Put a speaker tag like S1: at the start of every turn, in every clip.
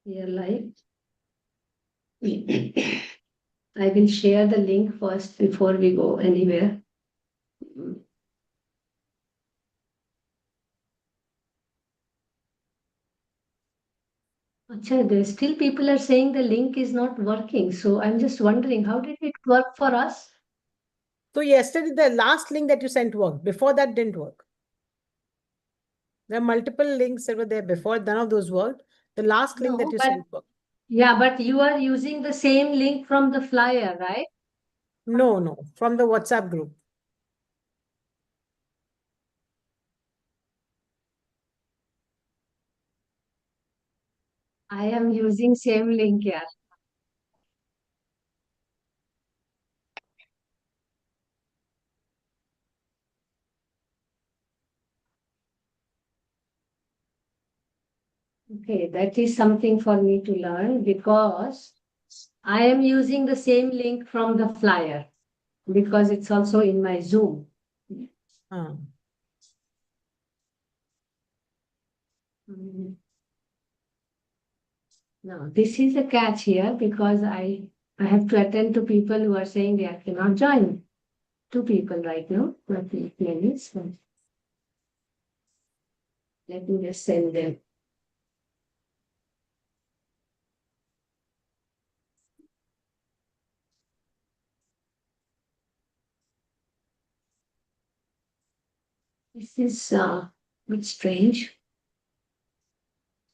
S1: Here live. I will share the link first before we go anywhere. Acha, there still people are saying the link is not working. So I'm just wondering, how did it work for us?
S2: So yesterday, the last link that you sent worked. Before that didn't work. There are multiple links that were there before. None of those worked. The last link that you sent worked.
S1: Yeah, but you are using the same link from the flyer, right?
S2: No, from the WhatsApp group.
S1: I am using same link here. Okay, that is something for me to learn because I am using the same link from the flyer because it's also in my Zoom. Now, this is a catch here because I have to attend to people who are saying they cannot join. Two people right now, but maybe so. Let me just send them. This is a bit strange.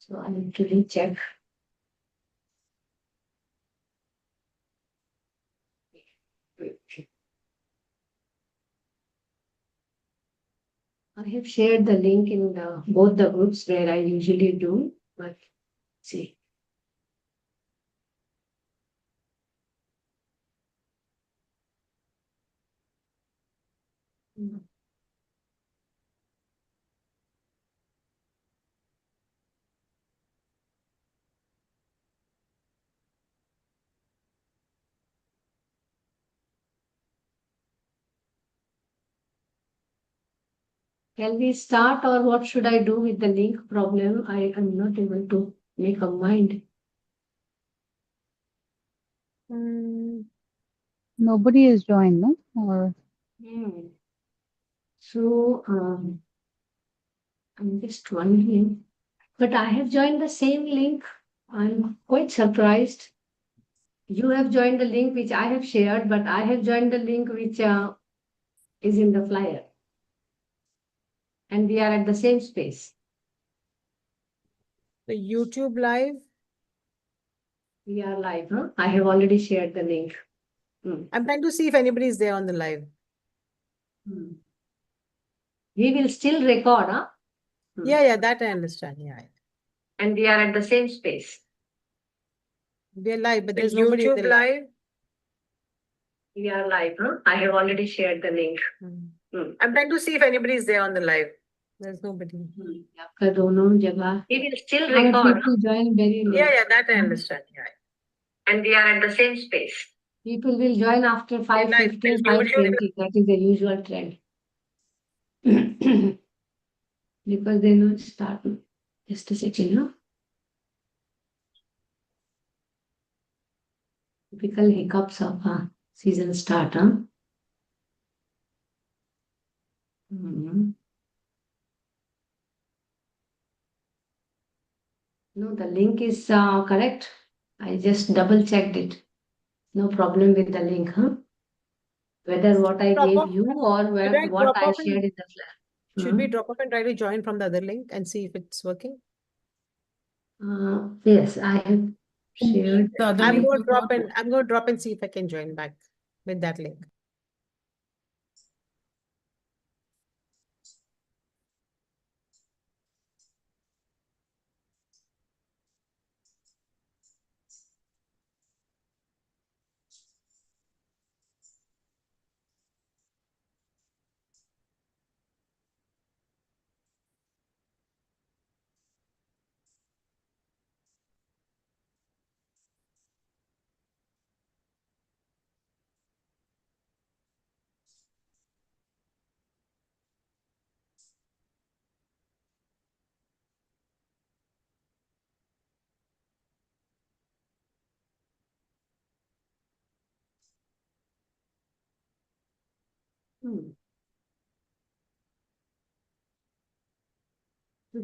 S1: So I need to recheck. I have shared the link in both the groups where I usually do, but see. Can we start or what should I do with the link problem? I am not able to make a mind.
S3: Nobody is joined, no? Or
S1: So I'm just wondering, but I have joined the same link. I'm quite surprised. You have joined the link which I have shared, but I have joined the link which is in the flyer. And we are at the same space.
S2: The YouTube live.
S1: We are live, huh? I have already shared the link.
S2: I'm trying to see if anybody is there on the live.
S1: We will still record, huh?
S2: Yeah, that I understand. Yeah.
S1: And we are at the same space.
S2: We are live, but there's nobody
S1: YouTube
S2: there.
S1: live. We are live, huh? I have already shared the link.
S2: I'm trying to see if anybody is there on the live. There's nobody.
S1: We will still record.
S3: people join very late.
S2: Yeah, that I understand. Yeah.
S1: And we are at the same space. People will join after 5:15, 5:20. That is the usual trend. Because they know it's start. Just a second, no? Typical hiccups of season start, huh? No, the link is correct. I just double checked it. No problem with the link, huh? Whether what I gave you or what I shared in the flash.
S2: Should we drop off and try to join from the other link and see if it's working?
S1: Yes, I have shared.
S2: I'm going to drop and see if I can join back with that link.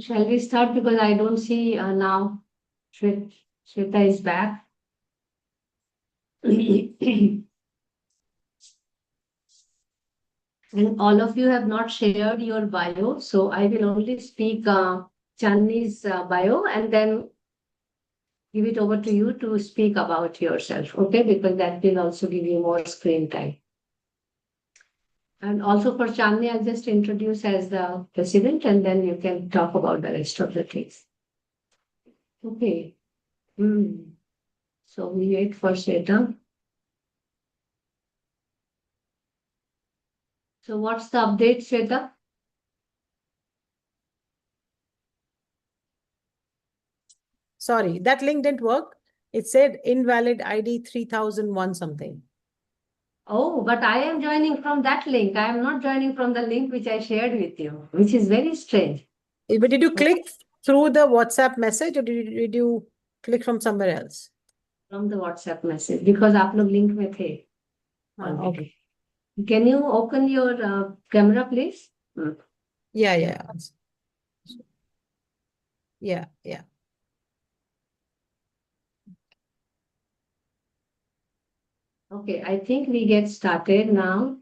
S1: Shall we start? Because I don't see now Shweta is back. And all of you have not shared your bio, so I will only speak Chandni's bio and then give it over to you to speak about yourself, okay? Because that will also give you more screen time. And also for Chandni, I'll just introduce as the president and then you can talk about the rest of the things. Okay. So we wait for Shweta. So what's the update, Shweta?
S2: Sorry, that link didn't work. It said invalid ID 3001 something.
S1: Oh, but I am joining from that link. I am not joining from the link which I shared with you, which is very strange.
S2: But did you click through the WhatsApp message or did you click from somewhere else?
S1: From the WhatsApp message, because आप लोग link में थे.
S2: Okay.
S1: Can you open your camera, please?
S2: Yeah.
S1: Okay, I think we get started now.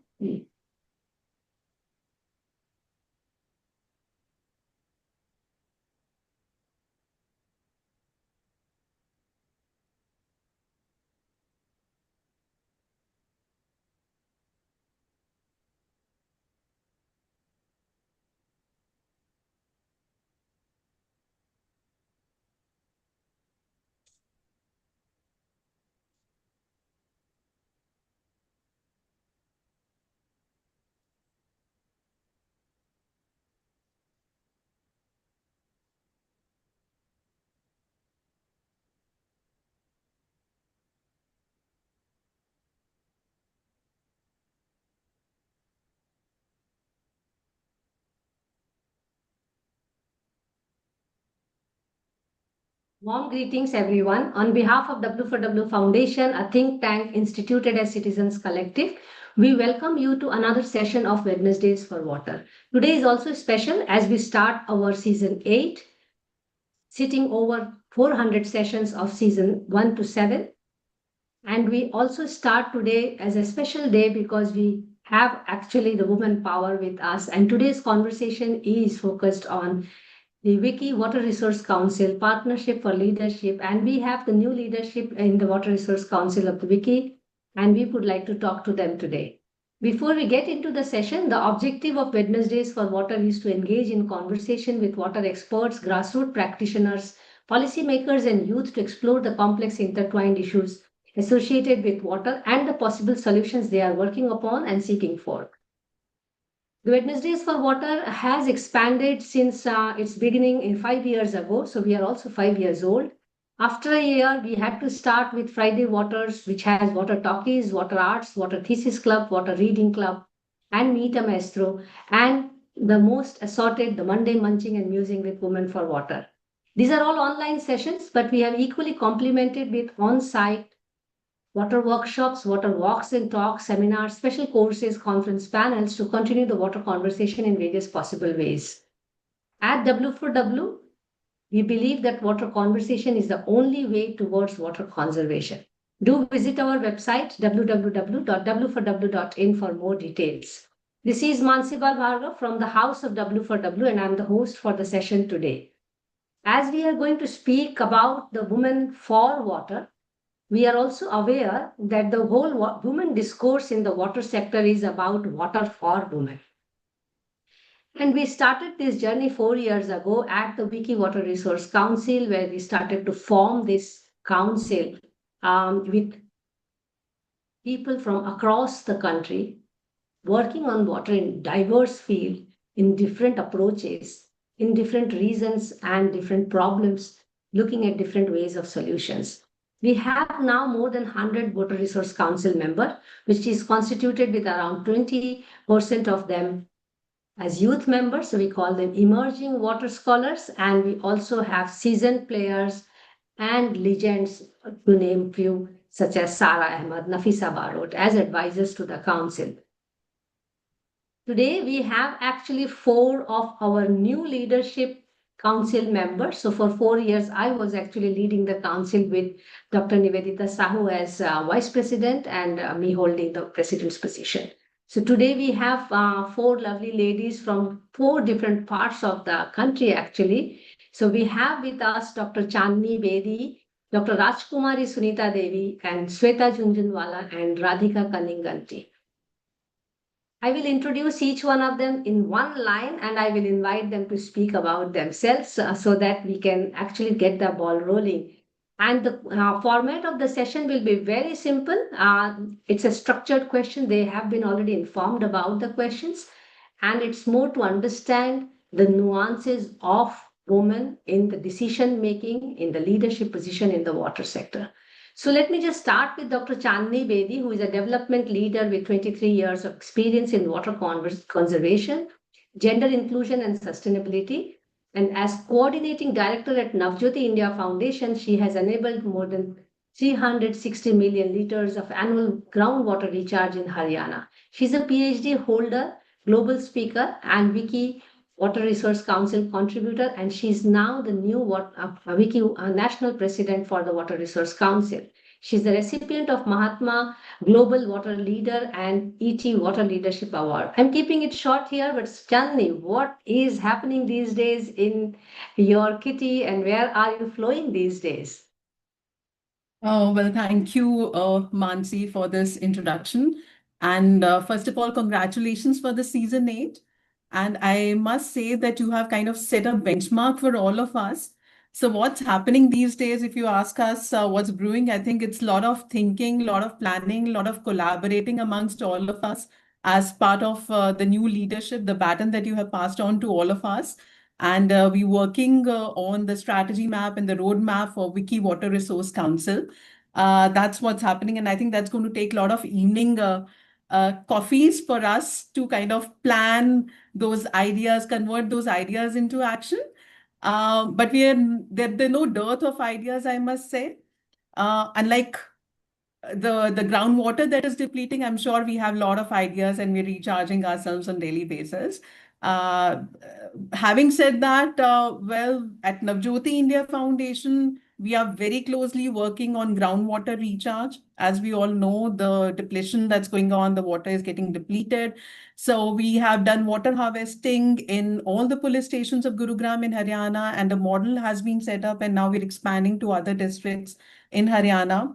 S1: Warm greetings, everyone. On behalf of W4W Foundation, a think tank instituted as Citizens Collective, we welcome you to another session of Wednesdays for Water. Today is also special as we start our season 8, sitting over 400 sessions of season 1 to 7. And we also start today as a special day because we have actually the woman power with us. And today's conversation is focused on the WICCI Water Resource Council Partnership for Leadership. And we have the new leadership in the Water Resource Council of the WICCI, and we would like to talk to them today. Before we get into the session, the objective of Wednesdays for Water is to engage in conversation with water experts, grassroots practitioners, policymakers, and youth to explore the complex intertwined issues associated with water and the possible solutions they are working upon and seeking for. The Wednesdays for Water has expanded since its beginning in 5 years ago. So we are also 5 years old. After a year, we had to start with Friday Waters, which has water talkies, water arts, water thesis club, water reading club, and Meet a Maestro, and the most assorted, the Monday munching and musing with Women for Water. These are all online sessions, but we have equally complemented with on-site water workshops, water walks and talks, seminars, special courses, conference panels to continue the water conversation in various possible ways. At W4W, we believe that water conversation is the only way towards water conservation. Do visit our website www.w4w.in for more details. This is Mansibal Bhargav from the House of W4W, and I'm the host for the session today. As we are going to speak about the women for water, we are also aware that the whole women discourse in the water sector is about water for women. And we started this journey 4 years ago at the WICCI Water Resource Council, where we started to form this council with people from across the country working on water in diverse fields, in different approaches, in different reasons and different problems, looking at different ways of solutions. We have now more than 100 Water Resource Council members, which is constituted with around 20% of them as youth members. So we call them emerging water scholars. And we also have seasoned players and legends, to name few, such as Sara Ahmed, Nafisa Barot, as advisors to the council. Today, we have actually 4 of our new leadership council members. So for 4 years, I was actually leading the council with Dr. Nivedita Sahu as vice president and me holding the president's position. So today we have 4 lovely ladies from 4 different parts of the country actually. So we have with us Dr. Chandni Bedi, Dr. Rajkumari Sunita Devi, and Sweta Junjunwala and Radhika Kaninganti. I will introduce each one of them in one line and I will invite them to speak about themselves so that we can actually get the ball rolling. And the format of the session will be very simple. It's a structured question. They have been already informed about the questions. And it's more to understand the nuances of women in the decision making, in the leadership position in the water sector. So let me just start with Dr. Chandni Bedi, who is a development leader with 23 years of experience in water conservation, gender inclusion and sustainability. And as coordinating director at Navjyoti India Foundation, she has enabled more than 360 million liters of annual groundwater recharge in Haryana. She's a PhD holder, global speaker, and Wiki Water Resource Council contributor, and she's now the new Wiki National President for the Water Resource Council. She's the recipient of Mahatma Global Water Leader and ET Water Leadership Award. I'm keeping it short here, but Chandni, what is happening these days in your kitty and where are you flowing these days?
S4: Oh, well, thank you, Mansi, for this introduction. And first of all, congratulations for the season 8. And I must say that you have kind of set a benchmark for all of us. So what's happening these days, if you ask us what's brewing, I think it's a lot of thinking, a lot of planning, a lot of collaborating amongst all of us as part of the new leadership, the baton that you have passed on to all of us. And we're working on the strategy map and the roadmap for Wiki Water Resource Council. That's what's happening. And I think that's going to take a lot of evening coffees for us to kind of plan those ideas, convert those ideas into action. But there's no dearth of ideas, I must say. Unlike the groundwater that is depleting, I'm sure we have a lot of ideas and we're recharging ourselves on daily basis. Having said that, well, at Navjyoti India Foundation, we are very closely working on groundwater recharge. As we all know, the depletion that's going on, the water is getting depleted. So we have done water harvesting in all the police stations of Gurugram in Haryana, and the model has been set up, and now we're expanding to other districts in Haryana.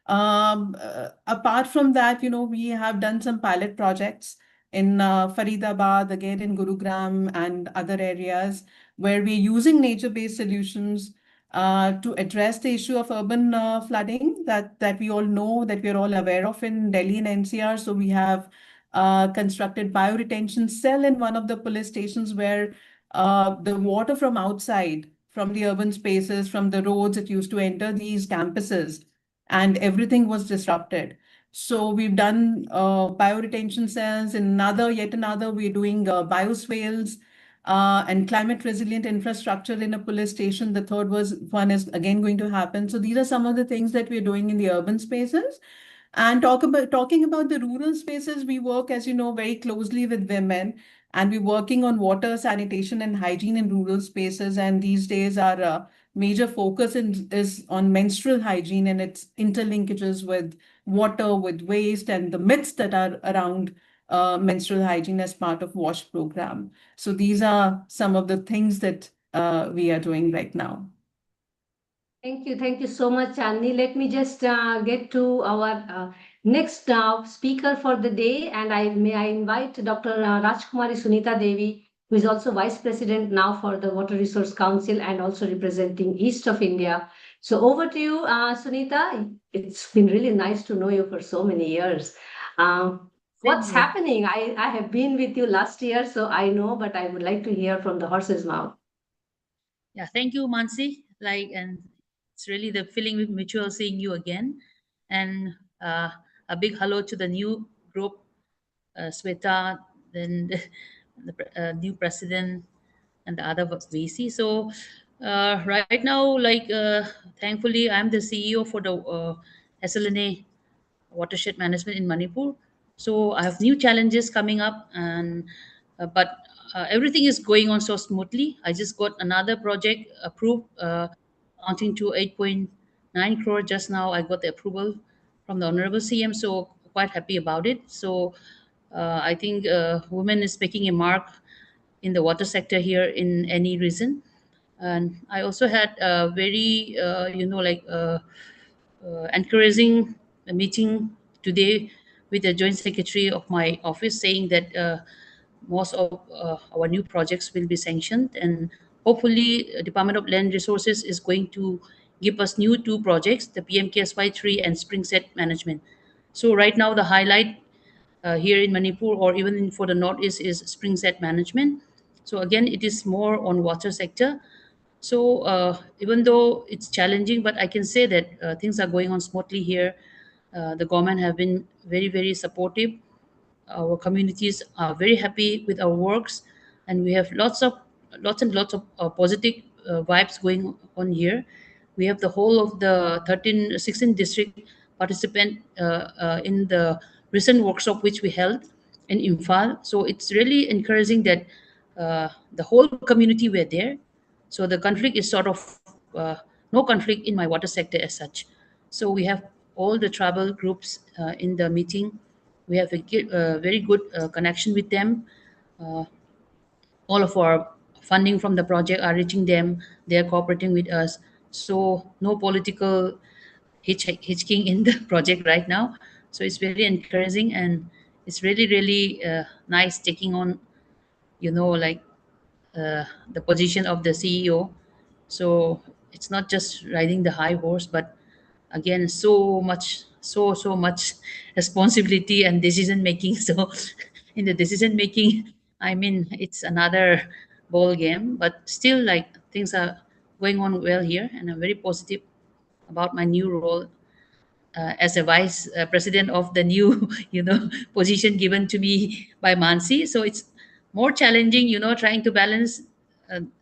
S4: Apart from that, we have done some pilot projects in Faridabad, again in Gurugram and other areas where we're using nature-based solutions to address the issue of urban flooding that we all know, that we're all aware of in Delhi and NCR. So we have constructed bioretention cell in one of the police stations where the water from outside, from the urban spaces, from the roads that used to enter these campuses, and everything was disrupted. So we've done bioretention cells. In yet another, we're doing bioswales and climate resilient infrastructure in a police station. The third one is again going to happen. So these are some of the things that we're doing in the urban spaces. And talking about the rural spaces, we work, as you know, very closely with women, and we're working on water, sanitation, and hygiene in rural spaces. And these days, our major focus is on menstrual hygiene and its interlinkages with water, with waste, and the myths that are around menstrual hygiene as part of WASH program. So these are some of the things that we are doing right now.
S1: Thank you. Thank you so much, Chandni. Let me just get to our next speaker for the day. And I invite Dr. Rajkumari Sunita Devi, who is also Vice President now for the Water Resource Council and also representing East of India. So over to you, Sunita. It's been really nice to know you for so many years. What's happening? I have been with you last year, so I know, but I would like to hear from the horse's mouth.
S5: Yeah, thank you, Mansi. And it's really the feeling mutual seeing you again. And a big hello to the new group, Sweta, then the new president, and the other VC. So right now, thankfully, I'm the CEO for the SLNA Watershed Management in Manipur. So I have new challenges coming up, and but everything is going on so smoothly. I just got another project approved, amounting to 8.9 crore just now. I got the approval from the Honorable CM, so quite happy about it. So I think women is making a mark in the water sector here in any region. And I also had a very encouraging meeting today with the joint secretary of my office, saying that most of our new projects will be sanctioned, and hopefully Department of Land Resources is going to give us new two projects, the PMKSY 3 and spring set management. So right now the highlight here in Manipur, or even for the Northeast, is spring set management. So again, it is more on water sector. So even though it's challenging, but I can say that things are going on smoothly here. The government have been very, very supportive. Our communities are very happy with our works, and we have lots and lots of positive vibes going on here. We have the whole of the 16 district participant in the recent workshop which we held in Imphal. So it's really encouraging that the whole community were there. So the conflict is sort of no conflict in my water sector as such. So we have all the tribal groups in the meeting. We have a very good connection with them. Uh, all of our funding from the project are reaching them. They are cooperating with us. So no political hitching in the project right now. So it's very encouraging, and it's really, really nice taking on, like the position of the CEO. So it's not just riding the high horse, but again, so much responsibility and decision making. So in the decision making, I mean, it's another ball game, but still, like, things are going on well here, and I'm very positive about my new role as a vice president of the new position given to me by Mansi. So it's more challenging, trying to balance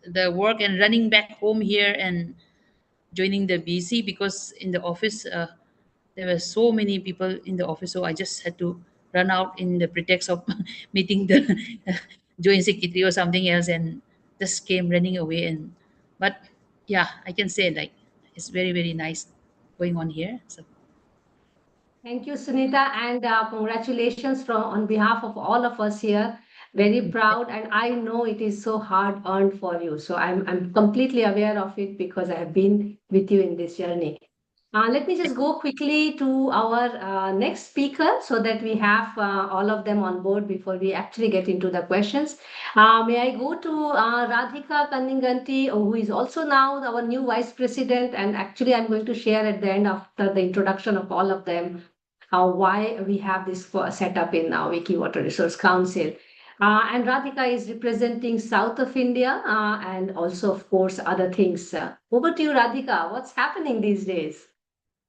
S5: the work and running back home here and joining the BC, because in the office there were so many people in the office, so I just had to run out in the pretext of meeting the joint secretary or something else, and just came running away. And but yeah, I can say, like, it's very, very nice going on here. So
S1: Thank you, Sunita, and congratulations from on behalf of all of us here. Very proud, and I know it is so hard earned for you. So I'm completely aware of it because I have been with you in this journey. Let me just go quickly to our next speaker so that we have all of them on board before we actually get into the questions. May I go to Radhika Kanninganti, who is also now our new vice president, and actually I'm going to share at the end after the introduction of all of them why we have this set up in Wiki Water Resource Council. And Radhika is representing South of India and also, of course, other things. Over to you, Radhika. What's happening these days?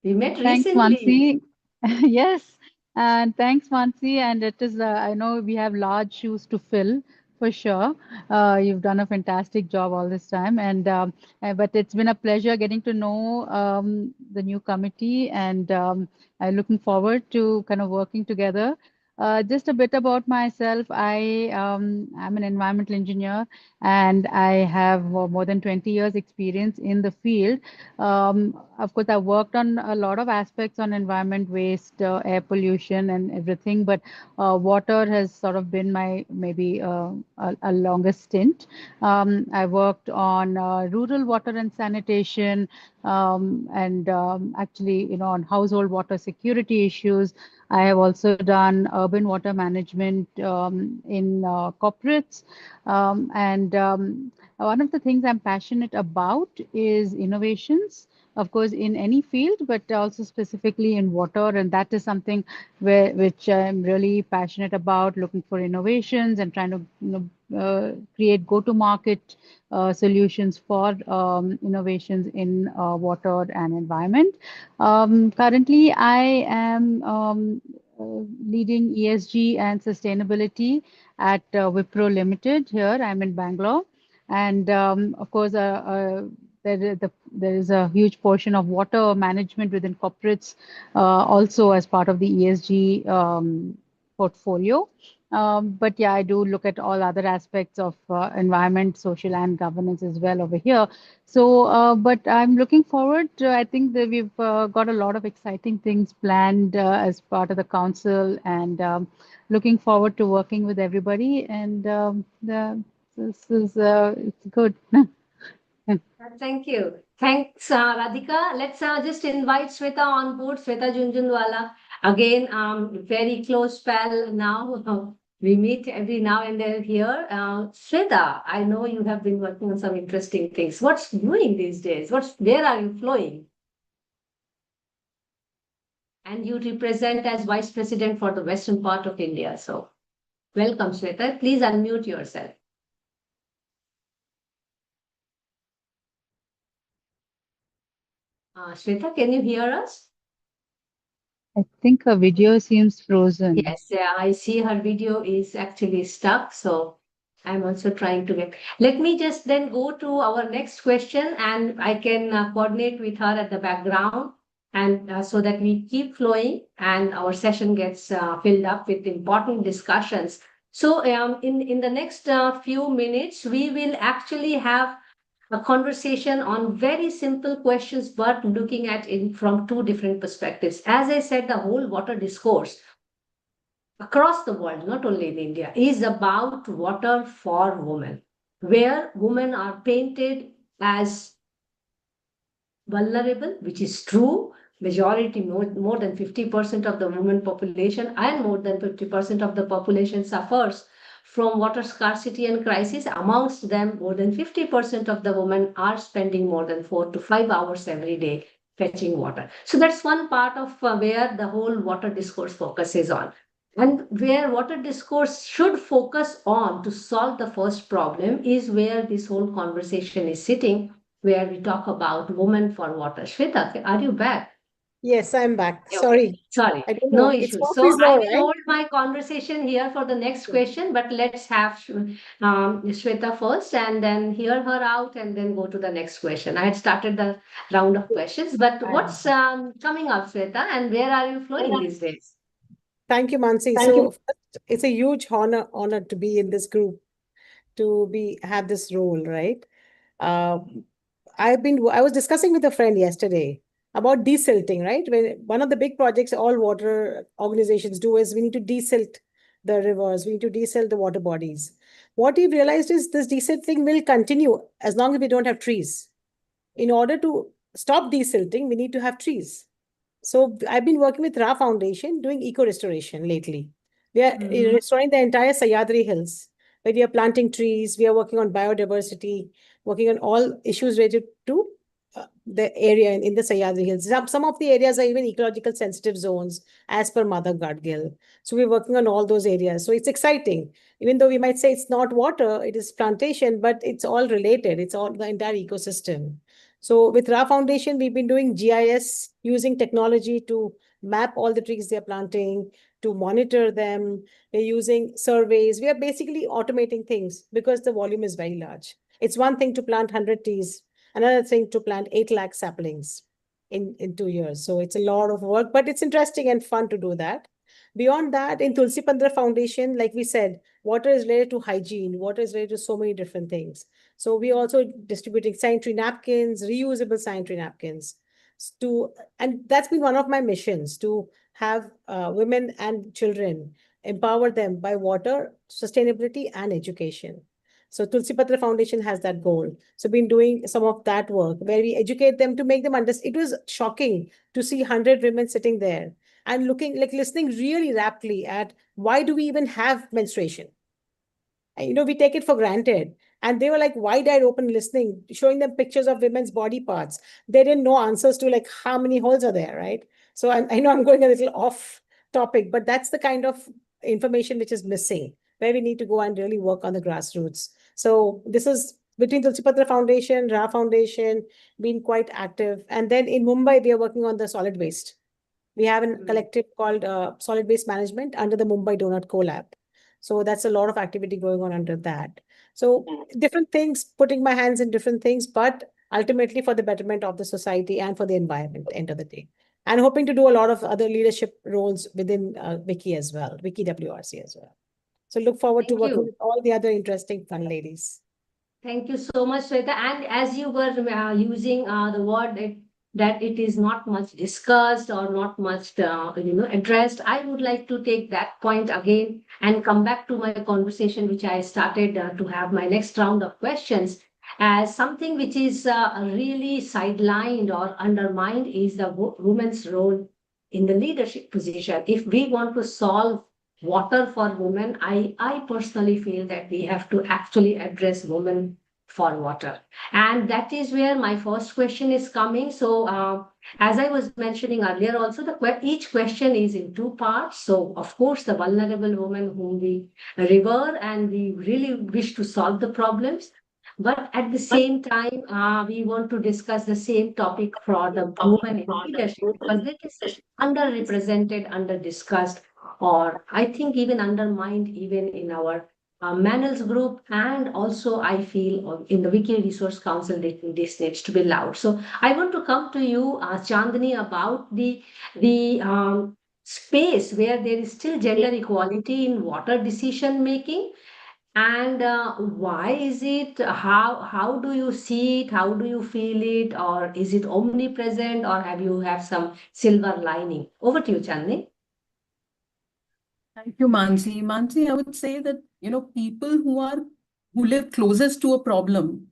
S1: We met
S3: Thanks,
S1: recently.
S3: Mansi. Yes, and thanks, Mansi. And it is, I know we have large shoes to fill for sure. You've done a fantastic job all this time, and but it's been a pleasure getting to know the new committee, and I'm looking forward to kind of working together. Just a bit about myself. I'm an environmental engineer, and I have more than 20 years experience in the field. Of course, I've worked on a lot of aspects on environment, waste, air pollution, and everything, but water has sort of been my maybe a longest stint. I worked on rural water and sanitation, and actually, on household water security issues. I have also done urban water management in corporates, and one of the things I'm passionate about is innovations, of course, in any field, but also specifically in water. And that is something which I'm really passionate about, looking for innovations and trying to create go-to-market solutions for innovations in water and environment. Currently, I am leading ESG and sustainability at Wipro Limited here. I'm in Bangalore. And of course, there is a huge portion of water management within corporates also as part of the ESG portfolio. But yeah, I do look at all other aspects of environment, social, and governance as well over here. So, but I'm looking forward to, I think that we've got a lot of exciting things planned as part of the council, and looking forward to working with everybody. And this is it's good.
S1: Thank you. Thanks, Radhika. Let's just invite Sweta on board, Sweta Junjunwala. Again, very close pal now. We meet every now and then here. Sweta, I know you have been working on some interesting things. What's doing these days? Where are you flowing? And you represent as Vice President for the Western part of India. So welcome, Sweta. Please unmute yourself. Sweta, can you hear us?
S3: I think her video seems frozen.
S1: Yes, yeah, I see her video is actually stuck. So I'm also trying to get. Let me just then go to our next question, and I can coordinate with her at the background, and so that we keep flowing and our session gets filled up with important discussions. So in the next few minutes, we will actually have a conversation on very simple questions, but looking at it from two different perspectives. As I said, the whole water discourse across the world, not only in India, is about water for women, where women are painted as vulnerable, which is true. Majority, more than 50% of the women population and more than 50% of the population suffers from water scarcity and crisis. Amongst them, more than 50% of the women are spending more than 4 to 5 hours every day fetching water. So that's one part of where the whole water discourse focuses on. And where water discourse should focus on to solve the first problem is where this whole conversation is sitting, where we talk about women for water. Shweta, are you back?
S2: Yes, I'm back.
S1: Okay.
S2: Sorry.
S1: Sorry,
S2: I don't
S1: no
S2: know. It's
S1: issue.
S2: Murphy's
S1: So
S2: law,
S1: I will
S2: right?
S1: hold my conversation here for the next question, but let's have Shweta first and then hear her out and then go to the next question. I had started the round of questions, but what's coming up, Shweta, and where are you flowing these days?
S2: Thank you, Mansi.
S1: Thank you.
S2: First, it's a huge honor to be in this group, to have this role, right? I was discussing with a friend yesterday about desilting, right? When one of the big projects all water organizations do is we need to desilt the rivers, we need to desilt the water bodies. What we've realized is this desilting will continue as long as we don't have trees. In order to stop desilting, we need to have trees. So I've been working with Ra Foundation doing eco restoration lately. We are restoring the entire Sahyadri Hills, where we are planting trees. We are working on biodiversity, working on all issues related to the area in the Sahyadri Hills. Some of the areas are even ecological sensitive zones as per Mother Gadgil. So we're working on all those areas. So it's exciting. Even though we might say it's not water, it is plantation, but it's all related. It's all the entire ecosystem. So with Ra Foundation, we've been doing GIS using technology to map all the trees they're planting, to monitor them. We're using surveys. We are basically automating things because the volume is very large. It's one thing to plant 100 trees, another thing to plant 8 lakh saplings in 2 years. So it's a lot of work, but it's interesting and fun to do that. Beyond that, in Tulsi Pandra Foundation, like we said, water is related to hygiene. Water is related to so many different things. So we also distributing sanitary napkins, reusable sanitary napkins and that's been one of my missions, to have women and children, empower them by water, sustainability and education. So Tulsi Patra Foundation has that goal. So been doing some of that work where we educate them to make them understand. It was shocking to see 100 women sitting there and listening really raptly at why do we even have menstruation? And, we take it for granted. And they were like wide-eyed open listening, showing them pictures of women's body parts. They didn't know answers to like how many holes are there, right? So I know I'm going a little off topic, but that's the kind of information which is missing, where we need to go and really work on the grassroots. So this is between Tulsi Patra Foundation, Ra Foundation, been quite active. And then in Mumbai, we are working on the solid waste. We have a collective called Solid Waste Management under the Mumbai Donut Collab. So that's a lot of activity going on under that. So different things, putting my hands in different things, but ultimately for the betterment of the society and for the environment at the end of the day. and hoping to do a lot of other leadership roles within Wiki as well, Wiki WRC as well. So look forward to
S1: Thank
S2: working
S1: you.
S2: with all the other interesting fun ladies.
S1: Thank you so much, Sweta. And as you were using the word that it is not much discussed or not much addressed, I would like to take that point again and come back to my conversation, which I started to have my next round of questions, as something which is really sidelined or undermined is the woman's role in the leadership position. If we want to solve water for women, I personally feel that we have to actually address women for water. And that is where my first question is coming. So as I was mentioning earlier also, each question is in two parts. So of course, the vulnerable women whom we revere and we really wish to solve the problems. But at the same time, we want to discuss the same topic for the women in leadership, because it is underrepresented, under-discussed, or I think even undermined even in our Manel's group, and also I feel in the Wiki Resource Council this needs to be loud. So I want to come to you, Chandni, about the space where there is still gender equality in water decision making. And why is it? How do you see it? How do you feel it? Or is it omnipresent? Or have some silver lining? Over to you, Chandni.
S4: Thank you, Mansi. Mansi, I would say that, people who live closest to a problem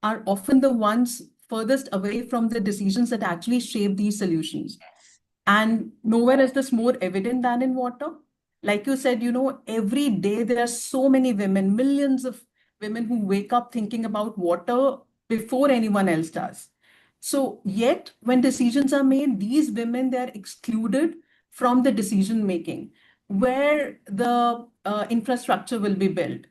S4: are often the ones furthest away from the decisions that actually shape these solutions. And nowhere is this more evident than in water. Like you said, every day there are so many women, millions of women who wake up thinking about water before anyone else does. So yet when decisions are made, these women, they're excluded from the decision making, where the infrastructure will be built,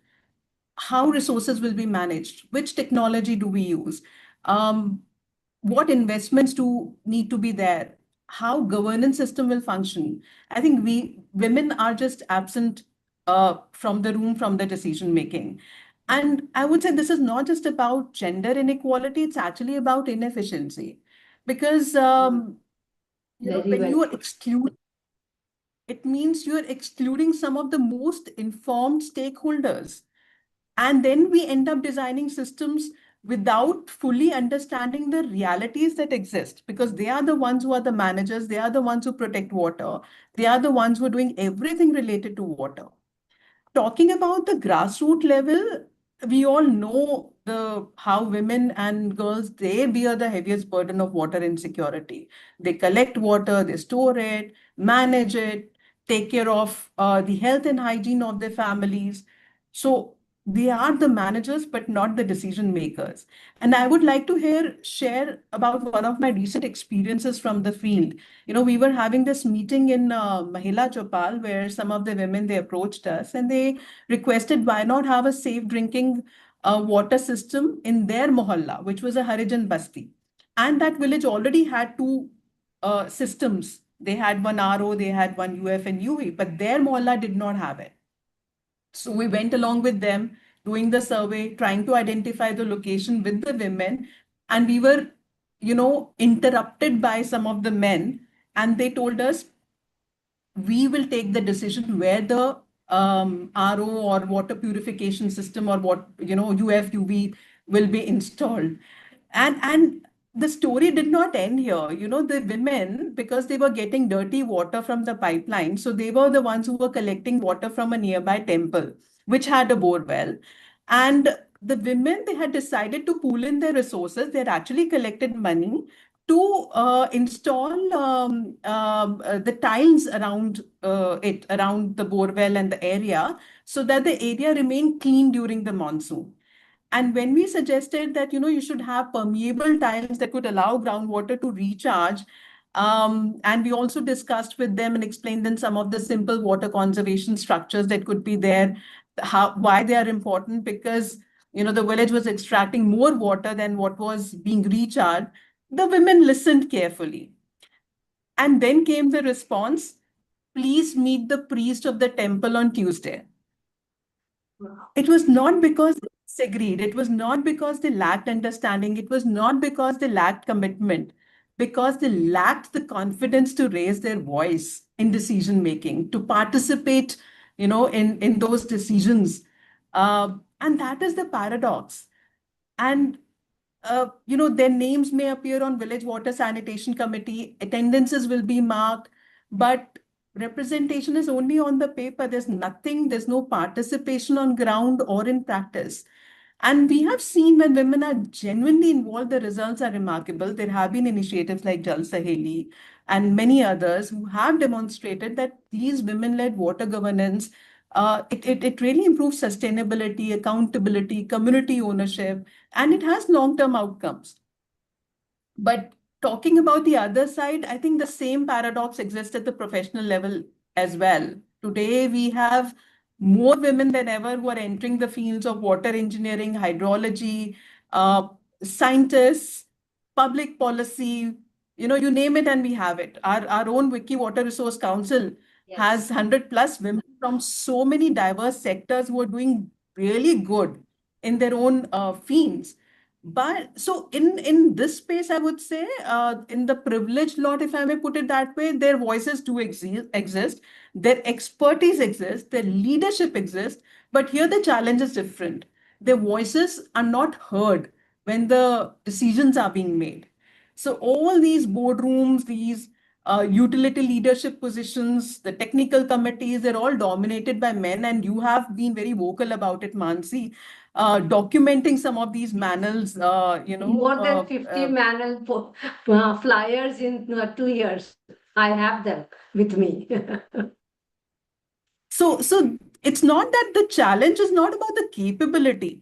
S4: how resources will be managed, which technology do we use, what investments do need to be there, how governance system will function. I think women are just absent from the room, from the decision making. And I would say this is not just about gender inequality, it's actually about inefficiency. Because
S1: Very
S4: when
S1: well
S4: you are
S1: put.
S4: excluded, it means you are excluding some of the most informed stakeholders. And then we end up designing systems without fully understanding the realities that exist, because they are the ones who are the managers, they are the ones who protect water, they are the ones who are doing everything related to water. Talking about the grassroots level, we all know how women and girls, they bear the heaviest burden of water insecurity. They collect water, they store it, manage it, take care of the health and hygiene of their families. So they are the managers, but not the decision makers. And I would like to share about one of my recent experiences from the field. We were having this meeting in Mahila Chopal, where some of the women, they approached us and they requested why not have a safe drinking water system in their mohalla, which was a Harijan Basti. And that village already had two systems. They had one RO, they had one UF and UV, but their mohalla did not have it. So we went along with them, doing the survey, trying to identify the location with the women. And we were, interrupted by some of the men. And they told us, we will take the decision where the RO or water purification system or UF, UV will be installed. And the story did not end here. The women, because they were getting dirty water from the pipeline, so they were the ones who were collecting water from a nearby temple, which had a bore well. And the women, they had decided to pool in their resources. They had actually collected money to install the tiles around around the borewell and the area, so that the area remained clean during the monsoon. And when we suggested that, you should have permeable tiles that could allow groundwater to recharge, and we also discussed with them and explained them some of the simple water conservation structures that could be there, why they are important, because, the village was extracting more water than what was being recharged. The women listened carefully. And then came the response, please meet the priest of the temple on Tuesday.
S1: Wow.
S4: It was not because they disagreed. It was not because they lacked understanding. It was not because they lacked commitment. because they lacked the confidence to raise their voice in decision making, to participate, in those decisions. And that is the paradox. And their names may appear on village water sanitation committee, attendances will be marked, but representation is only on the paper. There's nothing, there's no participation on ground or in practice. And we have seen when women are genuinely involved, the results are remarkable. There have been initiatives like Jal Saheli and many others who have demonstrated that these women-led water governance, it really improves sustainability, accountability, community ownership, and it has long-term outcomes. But talking about the other side, I think the same paradox exists at the professional level as well. Today, we have more women than ever who are entering the fields of water engineering, hydrology, scientists, public policy, you name it and we have it. Our own Wiki Water Resource Council has 100+ women from so many diverse sectors who are doing really good in their own fields. But so in this space, I would say, in the privileged lot, if I may put it that way, their voices do exist, their expertise exists, their leadership exists, but here the challenge is different. Their voices are not heard when the decisions are being made. So all these boardrooms, these utility leadership positions, the technical committees, they're all dominated by men, and you have been very vocal about it, Mansi. Documenting some of these manuals,
S1: More than 50 manual flyers in 2 years. I have them with me.
S4: So it's not that the challenge is not about the capability.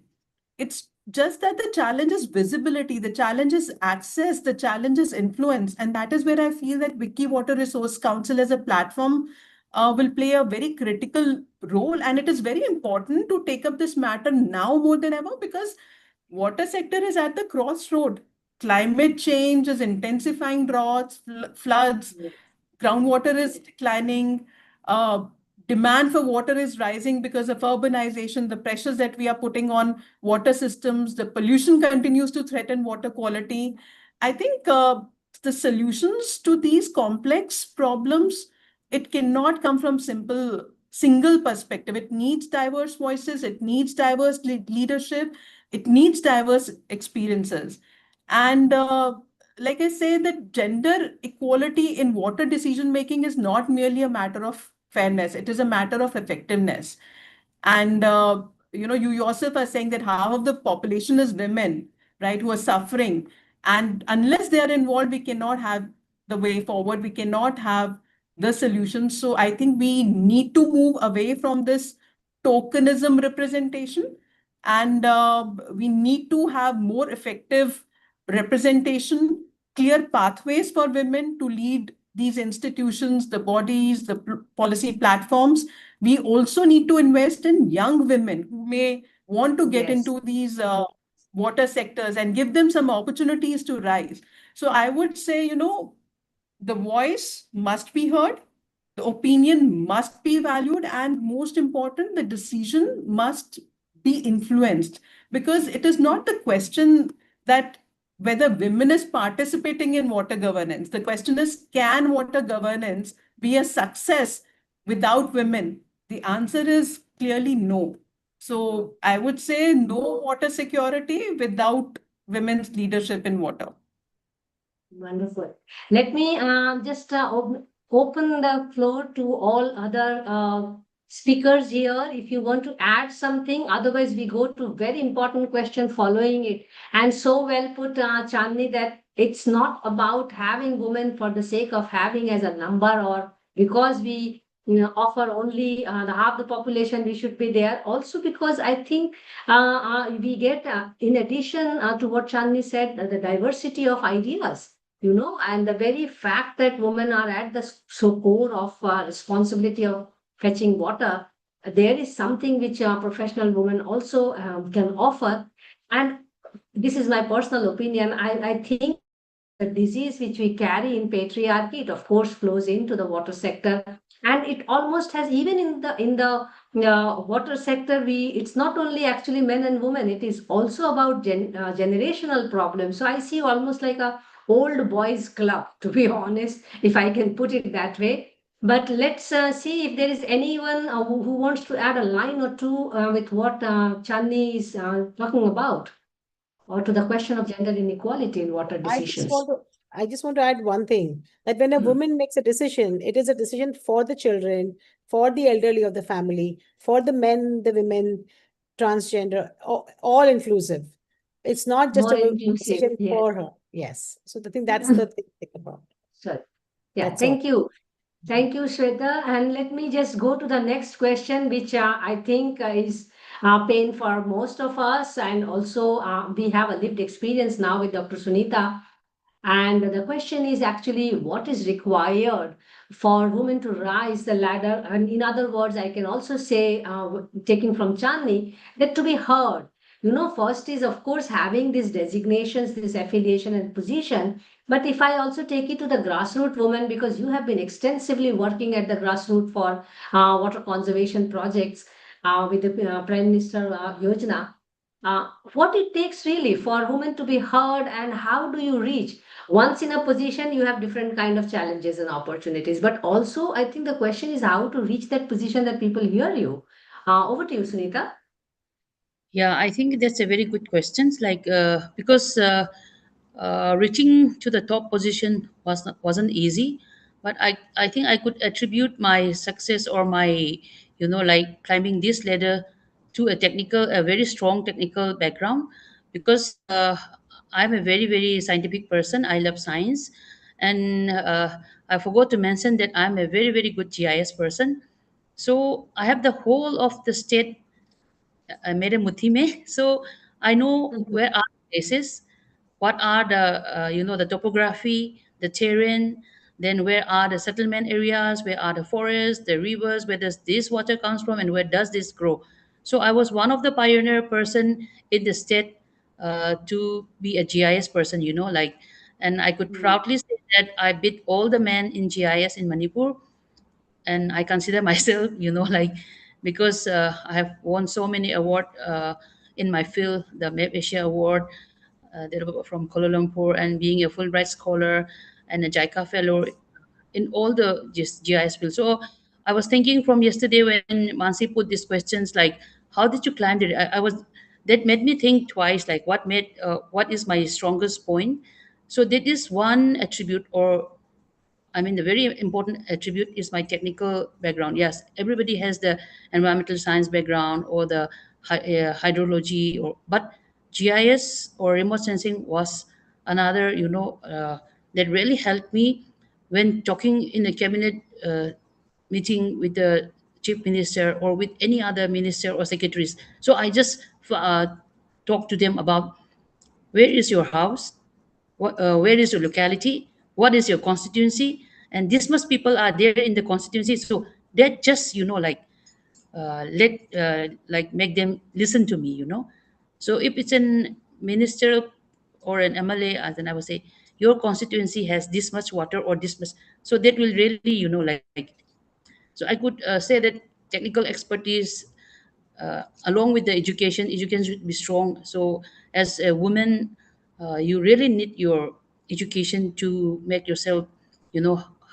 S4: It's just that the challenge is visibility, the challenge is access, the challenge is influence. And that is where I feel that Wiki Water Resource Council as a platform will play a very critical role. And it is very important to take up this matter now more than ever, because water sector is at the crossroad. Climate change is intensifying droughts, floods, groundwater is declining, demand for water is rising because of urbanization, the pressures that we are putting on water systems, the pollution continues to threaten water quality. I think the solutions to these complex problems, it cannot come from single perspective. It needs diverse voices, it needs diverse leadership, it needs diverse experiences. And like I say, that gender equality in water decision making is not merely a matter of fairness, it is a matter of effectiveness. And you yourself are saying that half of the population is women, right, who are suffering. And unless they are involved, we cannot have the way forward, we cannot have the solution. So I think we need to move away from this tokenism representation, and we need to have more effective representation, clear pathways for women to lead these institutions, the bodies, the policy platforms. We also need to invest in young women who may want to get into these water sectors and give them some opportunities to rise. So I would say, the voice must be heard, the opinion must be valued, and most important, the decision must be influenced. Because it is not the question that whether women is participating in water governance. The question is, can water governance be a success without women? The answer is clearly no. So I would say no water security without women's leadership in water.
S1: Wonderful. Let me just open the floor to all other speakers here. If you want to add something, otherwise we go to very important question following it. And so well put, Chandni, that it's not about having women for the sake of having as a number, or because we offer only the half the population, we should be there. Also because I think we get, in addition to what Chandni said, the diversity of ideas. And the very fact that women are at the core of responsibility of fetching water, there is something which a professional woman also can offer. And this is my personal opinion. I think the disease which we carry in patriarchy, it of course flows into the water sector, and it almost has, even in the water sector, it's not only actually men and women, it is also about generational problems. So I see almost like a old boys club, to be honest, if I can put it that way. But let's see if there is anyone who wants to add a line or two with what Chandni is talking about, or to the question of gender inequality in water
S2: I just
S1: decisions.
S2: want to I just want to add one thing, that when a
S1: Hmm.
S2: woman makes a decision, it is a decision for the children, for the elderly of the family, for the men, the women, transgender, all inclusive. It's not just
S1: More
S2: a
S1: inclusive,
S2: decision
S1: yes.
S2: for her. Yes. So I think that's the thing to think about.
S1: So, yeah,
S2: That's all.
S1: thank you. Thank you, Shweta. And let me just go to the next question, which I think is pain for most of us. And also, we have a lived experience now with Dr. Sunita. And the question is actually what is required for women to rise the ladder? And in other words, I can also say, taking from Chandni, that to be heard. First is, of course, having these designations, this affiliation and position. But if I also take it to the grassroots women, because you have been extensively working at the grassroots for water conservation projects with the Prime Minister Yojana, what it takes really for women to be heard, and how do you reach? Once in a position, you have different kind of challenges and opportunities, but also I think the question is how to reach that position that people hear you. Over to you, Sunita.
S5: Yeah, I think that's a very good question. Like because reaching to the top position wasn't easy, but I think I could attribute my success or my like climbing this ladder to a very strong technical background, because I'm a very very scientific person. I love science, and I forgot to mention that I'm a very very good GIS person. So I have the whole of the state made a muthime. So I know
S1: Mhm.
S5: where are the places, what are the the topography, the terrain, then where are the settlement areas, where are the forests, the rivers, where does this water comes from, and where does this grow. So I was one of the pioneer person in the state to be a GIS person, like, and I could
S1: Mm.
S5: proudly say that I beat all the men in GIS in Manipur. And I consider myself, like, because I have won so many award in my field, the Map Asia Award from Kuala Lumpur, and being a Fulbright scholar and a JICA fellow in all the GIS field. So I was thinking from yesterday when Mansi put these questions, like, how did you climb it? I was that made me think twice, like what is my strongest point. So that is one attribute, or I mean, the very important attribute is my technical background. Yes, everybody has the environmental science background or the hydrology, but GIS or remote sensing was another, that really helped me when talking in a cabinet meeting with the chief minister or with any other minister or secretaries. So I just talk to them about where is your house, where is your locality, what is your constituency, and this much people are there in the constituency. So that just like let like make them listen to me. So if it's an minister or an MLA, then I would say your constituency has this much water or this much. So that will really like. So I could say that technical expertise along with the education should be strong. So as a woman, you really need your education to make yourself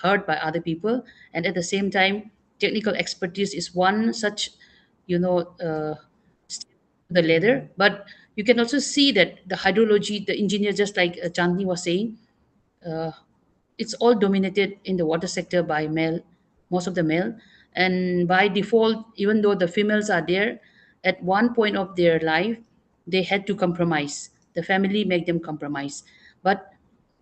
S5: heard by other people. And at the same time, technical expertise is one such you know uh, step to the ladder. But you can also see that the hydrology, the engineer, just like Chandni was saying, uh, it's all dominated in the water sector by male, most of the male. And by default, even though the females are there, at one point of their life, they had to compromise. The family make them compromise. But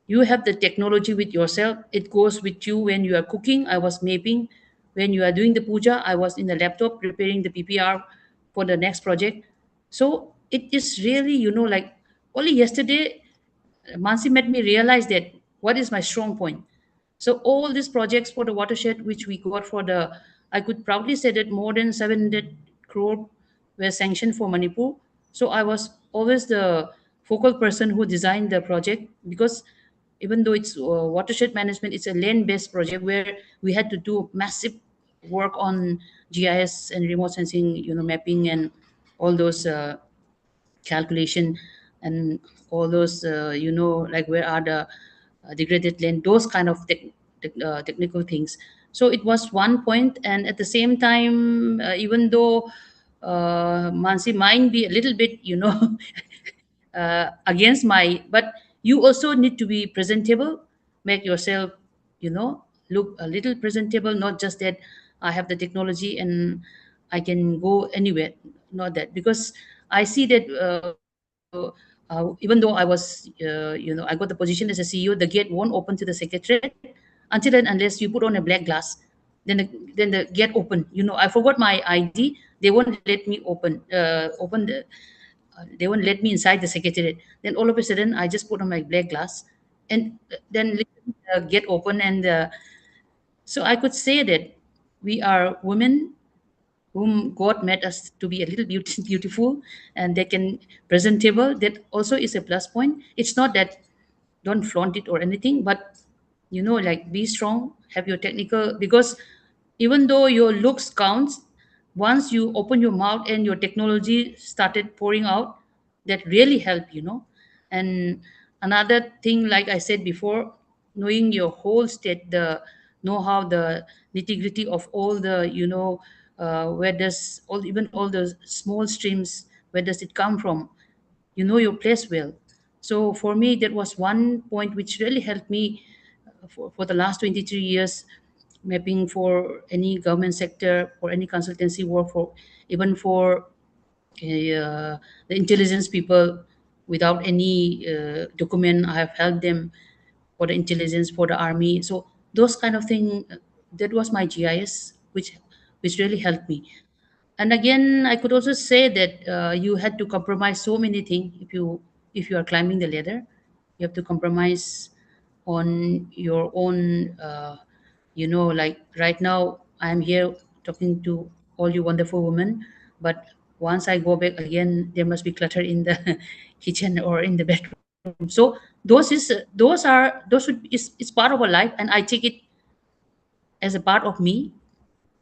S5: you have the technology with yourself. It goes with you when you are cooking. I was mapping. When you are doing the puja, I was in the laptop preparing the PPR for the next project. So it is really, like only yesterday Mansi made me realize that what is my strong point. So all these projects for the watershed, which we got for the, I could proudly say that more than 700 crore were sanctioned for Manipur. So I was always the focal person who designed the project, because even though it's watershed management, it's a land-based project where we had to do massive work on GIS and remote sensing, mapping and all those calculation and all those like where are the degraded land, those kind of technical things. So it was one point, and at the same time, even though Mansi might be a little bit, against my, but you also need to be presentable, make yourself, look a little presentable, not just that I have the technology and I can go anywhere, not that, because I see that even though I was, I got the position as a CEO, the gate won't open to the secretariat until and unless you put on a black glass. Then the gate open. I forgot my ID. They won't let me open they won't let me inside the secretariat. Then all of a sudden, I just put on my black glass, and then the gate open, and so I could say that we are women whom God made us to be a little beautiful, and they can presentable. That also is a plus point. It's not that don't flaunt it or anything, but like be strong, have your technical, because even though your looks counts, once you open your mouth and your technology started pouring out, that really help. And another thing, like I said before, knowing your whole state, the know how the nitty gritty of all the, where does all, even all the small streams, where does it come from, you know your place well. So for me, that was one point which really helped me for the last 23 years, mapping for any government sector or any consultancy work, for even for the intelligence people. Without any document, I have helped them for the intelligence, for the army. So those kind of thing, that was my GIS, which really helped me. And again, I could also say that you had to compromise so many things. If you are climbing the ladder, you have to compromise on your own. Like right now, I'm here talking to all you wonderful women, but once I go back again, there must be clutter in the kitchen or in the bedroom. So it's part of our life, and I take it as a part of me,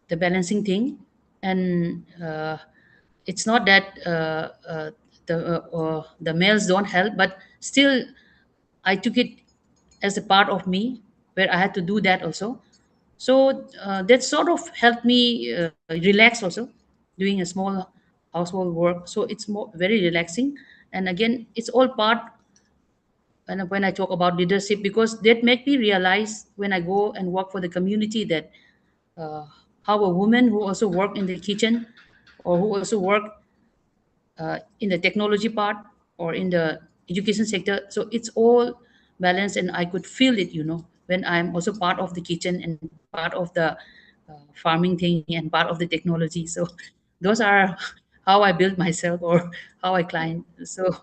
S5: the balancing thing. And it's not that the males don't help, but still I took it as a part of me, where I had to do that also. So that sort of helped me relax also, doing a small household work. So it's more very relaxing. And again, it's all part, and when I talk about leadership, because that made me realize when I go and work for the community, that uh, how a woman who also work in the kitchen, or who also work in the technology part, or in the education sector, so it's all balanced, and I could feel it, when I'm also part of the kitchen and part of the farming thing and part of the technology. So those are how I build myself, or how I climb. So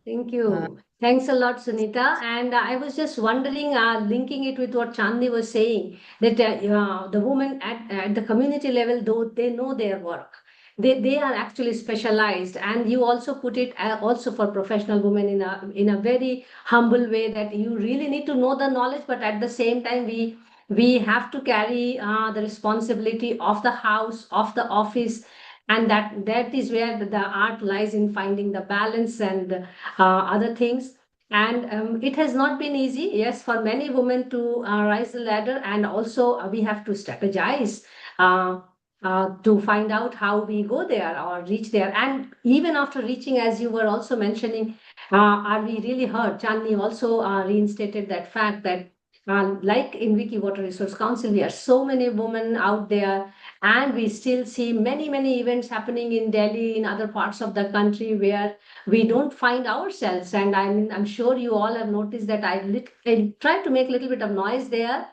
S1: Thank you. Thanks a lot, Sunita. And I was just wondering, linking it with what Chandni was saying, that the women at the community level, though they know their work, they are actually specialized. And you also put it also for professional women in a very humble way, that you really need to know the knowledge, but at the same time, we have to carry the responsibility of the house, of the office, and that is where the art lies, in finding the balance and other things. And it has not been easy, yes, for many women to rise the ladder. And also we have to strategize to find out how we go there or reach there. And even after reaching, as you were also mentioning, are we really heard? Chandni also reinstated that fact that like in Wiki Water Resource Council, we are so many women out there, and we still see many events happening in Delhi, in other parts of the country, where we don't find ourselves. And I'm sure you all have noticed that I try to make a little bit of noise there.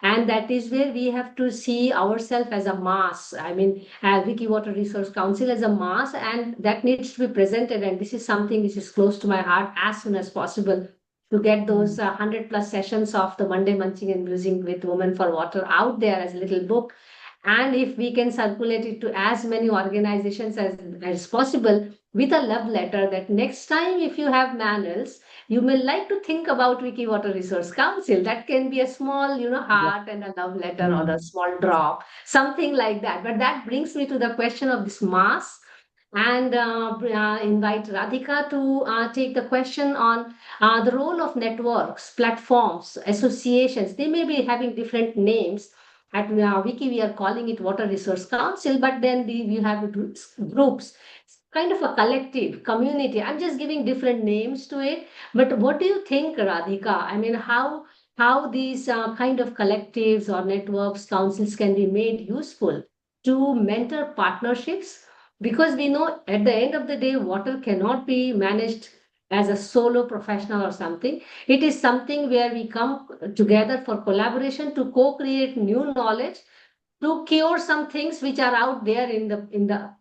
S1: And that is where we have to see ourselves as a mass. I mean, as Wiki Water Resource Council as a mass, and that needs to be presented. And this is something which is close to my heart, as soon as possible, to get those 100+ sessions of the Monday Munching and Musing with Women for Water out there as a little book. And if we can circulate it to as many organizations as possible, with a love letter, that next time if you have manuals, you may like to think about Wiki Water Resource Council. That can be a small, heart and a love letter, or a small drop, something like that. But that brings me to the question of this mass. and invite Radhika to take the question on the role of networks, platforms, associations. They may be having different names. At Wiki, we are calling it Water Resource Council, but then we have groups, kind of a collective community. I'm just giving different names to it. But what do you think, Radhika? I mean, how these kind of collectives or networks, councils can be made useful to mentor partnerships? Because we know at the end of the day, water cannot be managed as a solo professional or something. It is something where we come together for collaboration to co-create new knowledge, to cure some things which are out there in the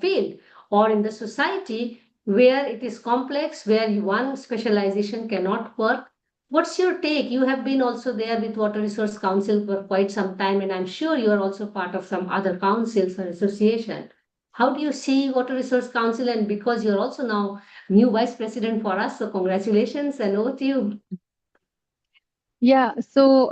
S1: field or in the society, where it is complex, where one specialization cannot work. What's your take? You have been also there with Water Resource Council for quite some time, and I'm sure you are also part of some other councils or association. How do you see Water Resource Council? And because you're also now new vice president for us, so congratulations and over to you.
S3: Yeah, so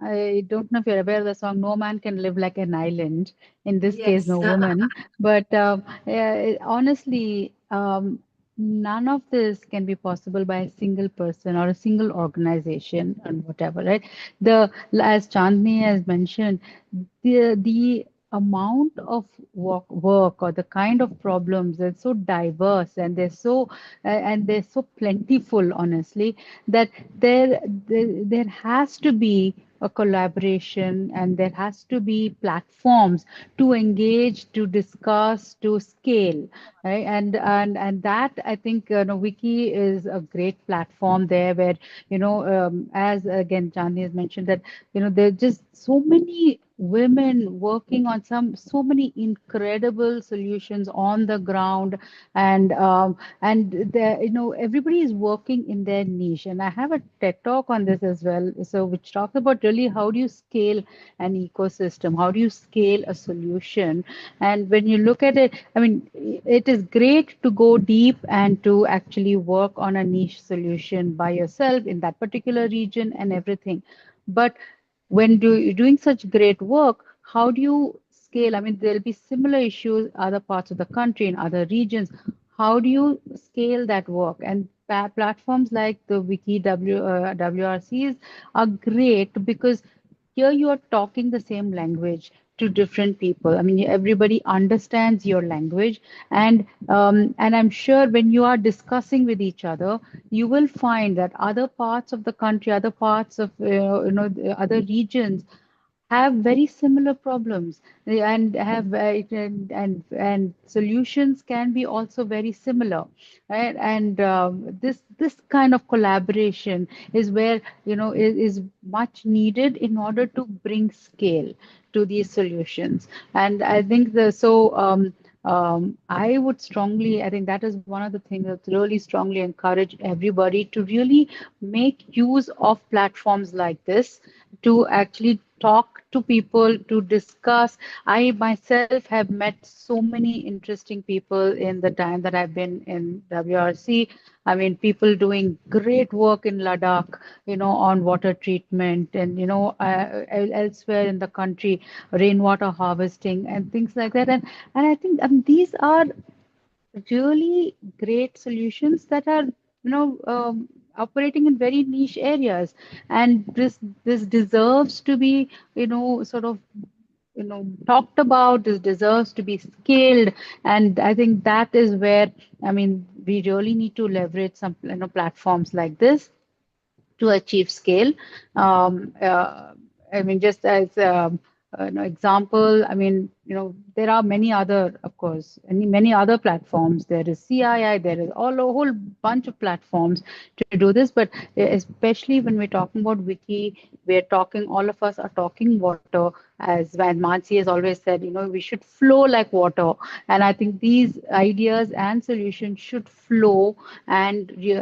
S3: I don't know if you're aware of the song "No Man Can Live Like an Island." In this case,
S1: Yes.
S3: no woman. But honestly, none of this can be possible by a single person or a single organization and whatever, right? As Chandni has mentioned, the amount of work or the kind of problems, they're so diverse and they're so plentiful, honestly, that there has to be a collaboration, and there has to be platforms to engage, to discuss, to scale, right? And that, I think, Wiki is a great platform there, where, as again Chandni has mentioned, that there are just so many women working on so many incredible solutions on the ground, and everybody is working in their niche. And I have a TED talk on this as well, so which talks about really how do you scale an ecosystem, how do you scale a solution. And when you look at it, I mean, it is great to go deep and to actually work on a niche solution by yourself in that particular region and everything. But when you're doing such great work, how do you scale? I mean, there'll be similar issues other parts of the country, in other regions. How do you scale that work? And platforms like the WRCs are great, because here you are talking the same language to different people. I mean, everybody understands your language, and I'm sure when you are discussing with each other, you will find that other parts of the country, other parts of the other regions have very similar problems, and have and solutions can be also very similar, right? And this kind of collaboration is where is much needed in order to bring scale to these solutions. And I think I think that is one of the things that really strongly encourage everybody to really make use of platforms like this, to actually talk to people, to discuss. I myself have met so many interesting people in the time that I've been in WRC. I mean, people doing great work in Ladakh, on water treatment, and, elsewhere in the country, rainwater harvesting and things like that. And I think these are really great solutions that are operating in very niche areas, and this deserves to be sort of talked about. This deserves to be scaled, and I think that is where, I mean, we really need to leverage some platforms like this to achieve scale. Um, uh, I mean, just as an example, I mean, there are many other, of course, many other platforms. There is CII, there is a whole bunch of platforms to do this. But especially when we're talking about Wiki, all of us are talking water. As Van Mansi has always said, we should flow like water. And I think these ideas and solutions should flow, and we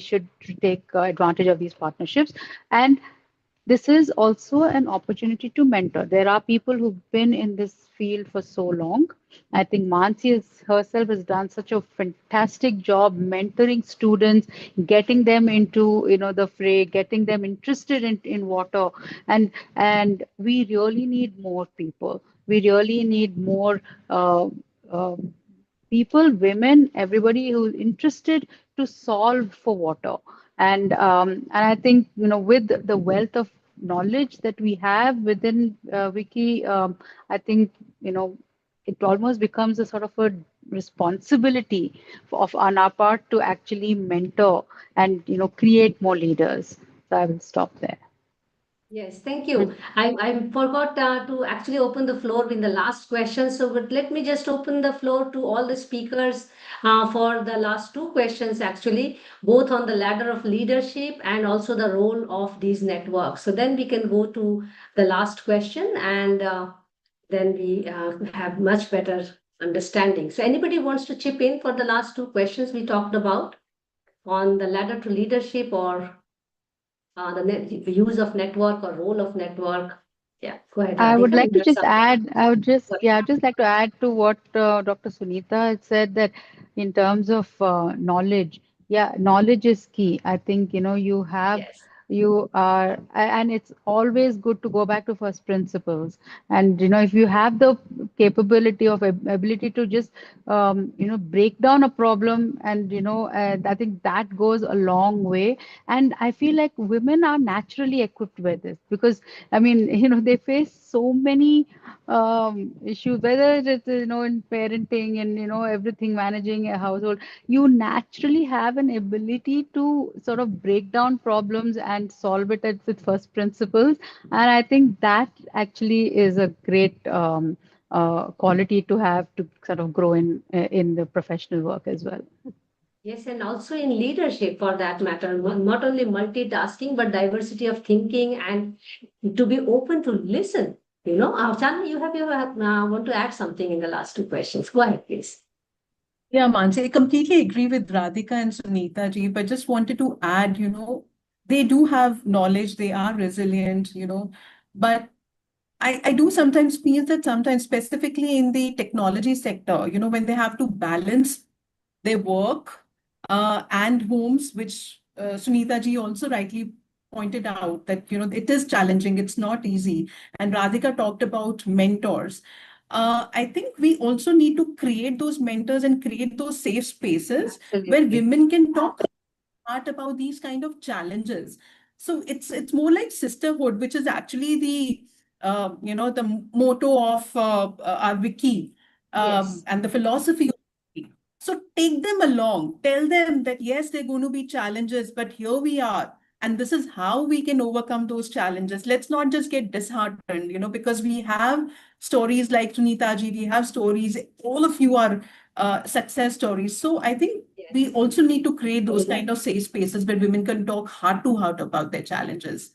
S3: should take advantage of these partnerships. And this is also an opportunity to mentor. There are people who've been in this field for so long. I think Mansi herself has done such a fantastic job mentoring students, getting them into the fray, getting them interested in water, and we really need more people. We really need more people, women, everybody who's interested to solve for water. And I think, with the wealth of knowledge that we have within Wiki, I think, it almost becomes a sort of a responsibility on our part to actually mentor and create more leaders. So I will stop there.
S1: Yes, thank you. I forgot to actually open the floor in the last question. So, but let me just open the floor to all the speakers for the last two questions, actually, both on the ladder of leadership and also the role of these networks. So then we can go to the last question, and then we have much better understanding. So anybody wants to chip in for the last two questions we talked about on the ladder to leadership, or the use of network or role of network? Yeah, go ahead,
S3: I would
S1: Radhika.
S3: like
S1: You
S3: to
S1: have
S3: just
S1: something.
S3: add,
S1: Go ahead.
S3: I'd just like to add to what Dr. Sunita had said, that in terms of knowledge, yeah, knowledge is key. I think,
S1: Yes.
S3: you are, and it's always good to go back to first principles. And, if you have the capability of ability to just, break down a problem, and, I think that goes a long way. And I feel like women are naturally equipped with this, because I mean, they face so many issues, whether it's, in parenting and, everything, managing a household. You naturally have an ability to sort of break down problems and solve it with first principles. And I think that actually is a great quality to have to sort of grow in the professional work as well.
S1: Yes, and also in leadership for that matter, not only multitasking, but diversity of thinking and to be open to listen. Chandni, you want to add something in the last two questions. Go ahead, please.
S4: Yeah, Mansi, I completely agree with Radhika and Sunita ji, but just wanted to add, they do have knowledge, they are resilient, but I do sometimes feel that sometimes, specifically in the technology sector, when they have to balance their work and homes, which Sunita ji also rightly pointed out that, it is challenging, it's not easy. And Radhika talked about mentors. I think we also need to create those mentors and create those safe spaces where
S1: Absolutely.
S4: women can talk about these kind of challenges. So it's more like sisterhood, which is actually the motto of our wiki,
S1: Yes.
S4: and the philosophy of wiki. So take them along, tell them that yes, there are going to be challenges, but here we are. And this is how we can overcome those challenges. Let's not just get disheartened, because we have stories like Sunita ji, we have stories, all of you are success stories. So I think we
S1: Yes.
S4: also need to create those kind of safe spaces where women can talk heart to heart about their challenges.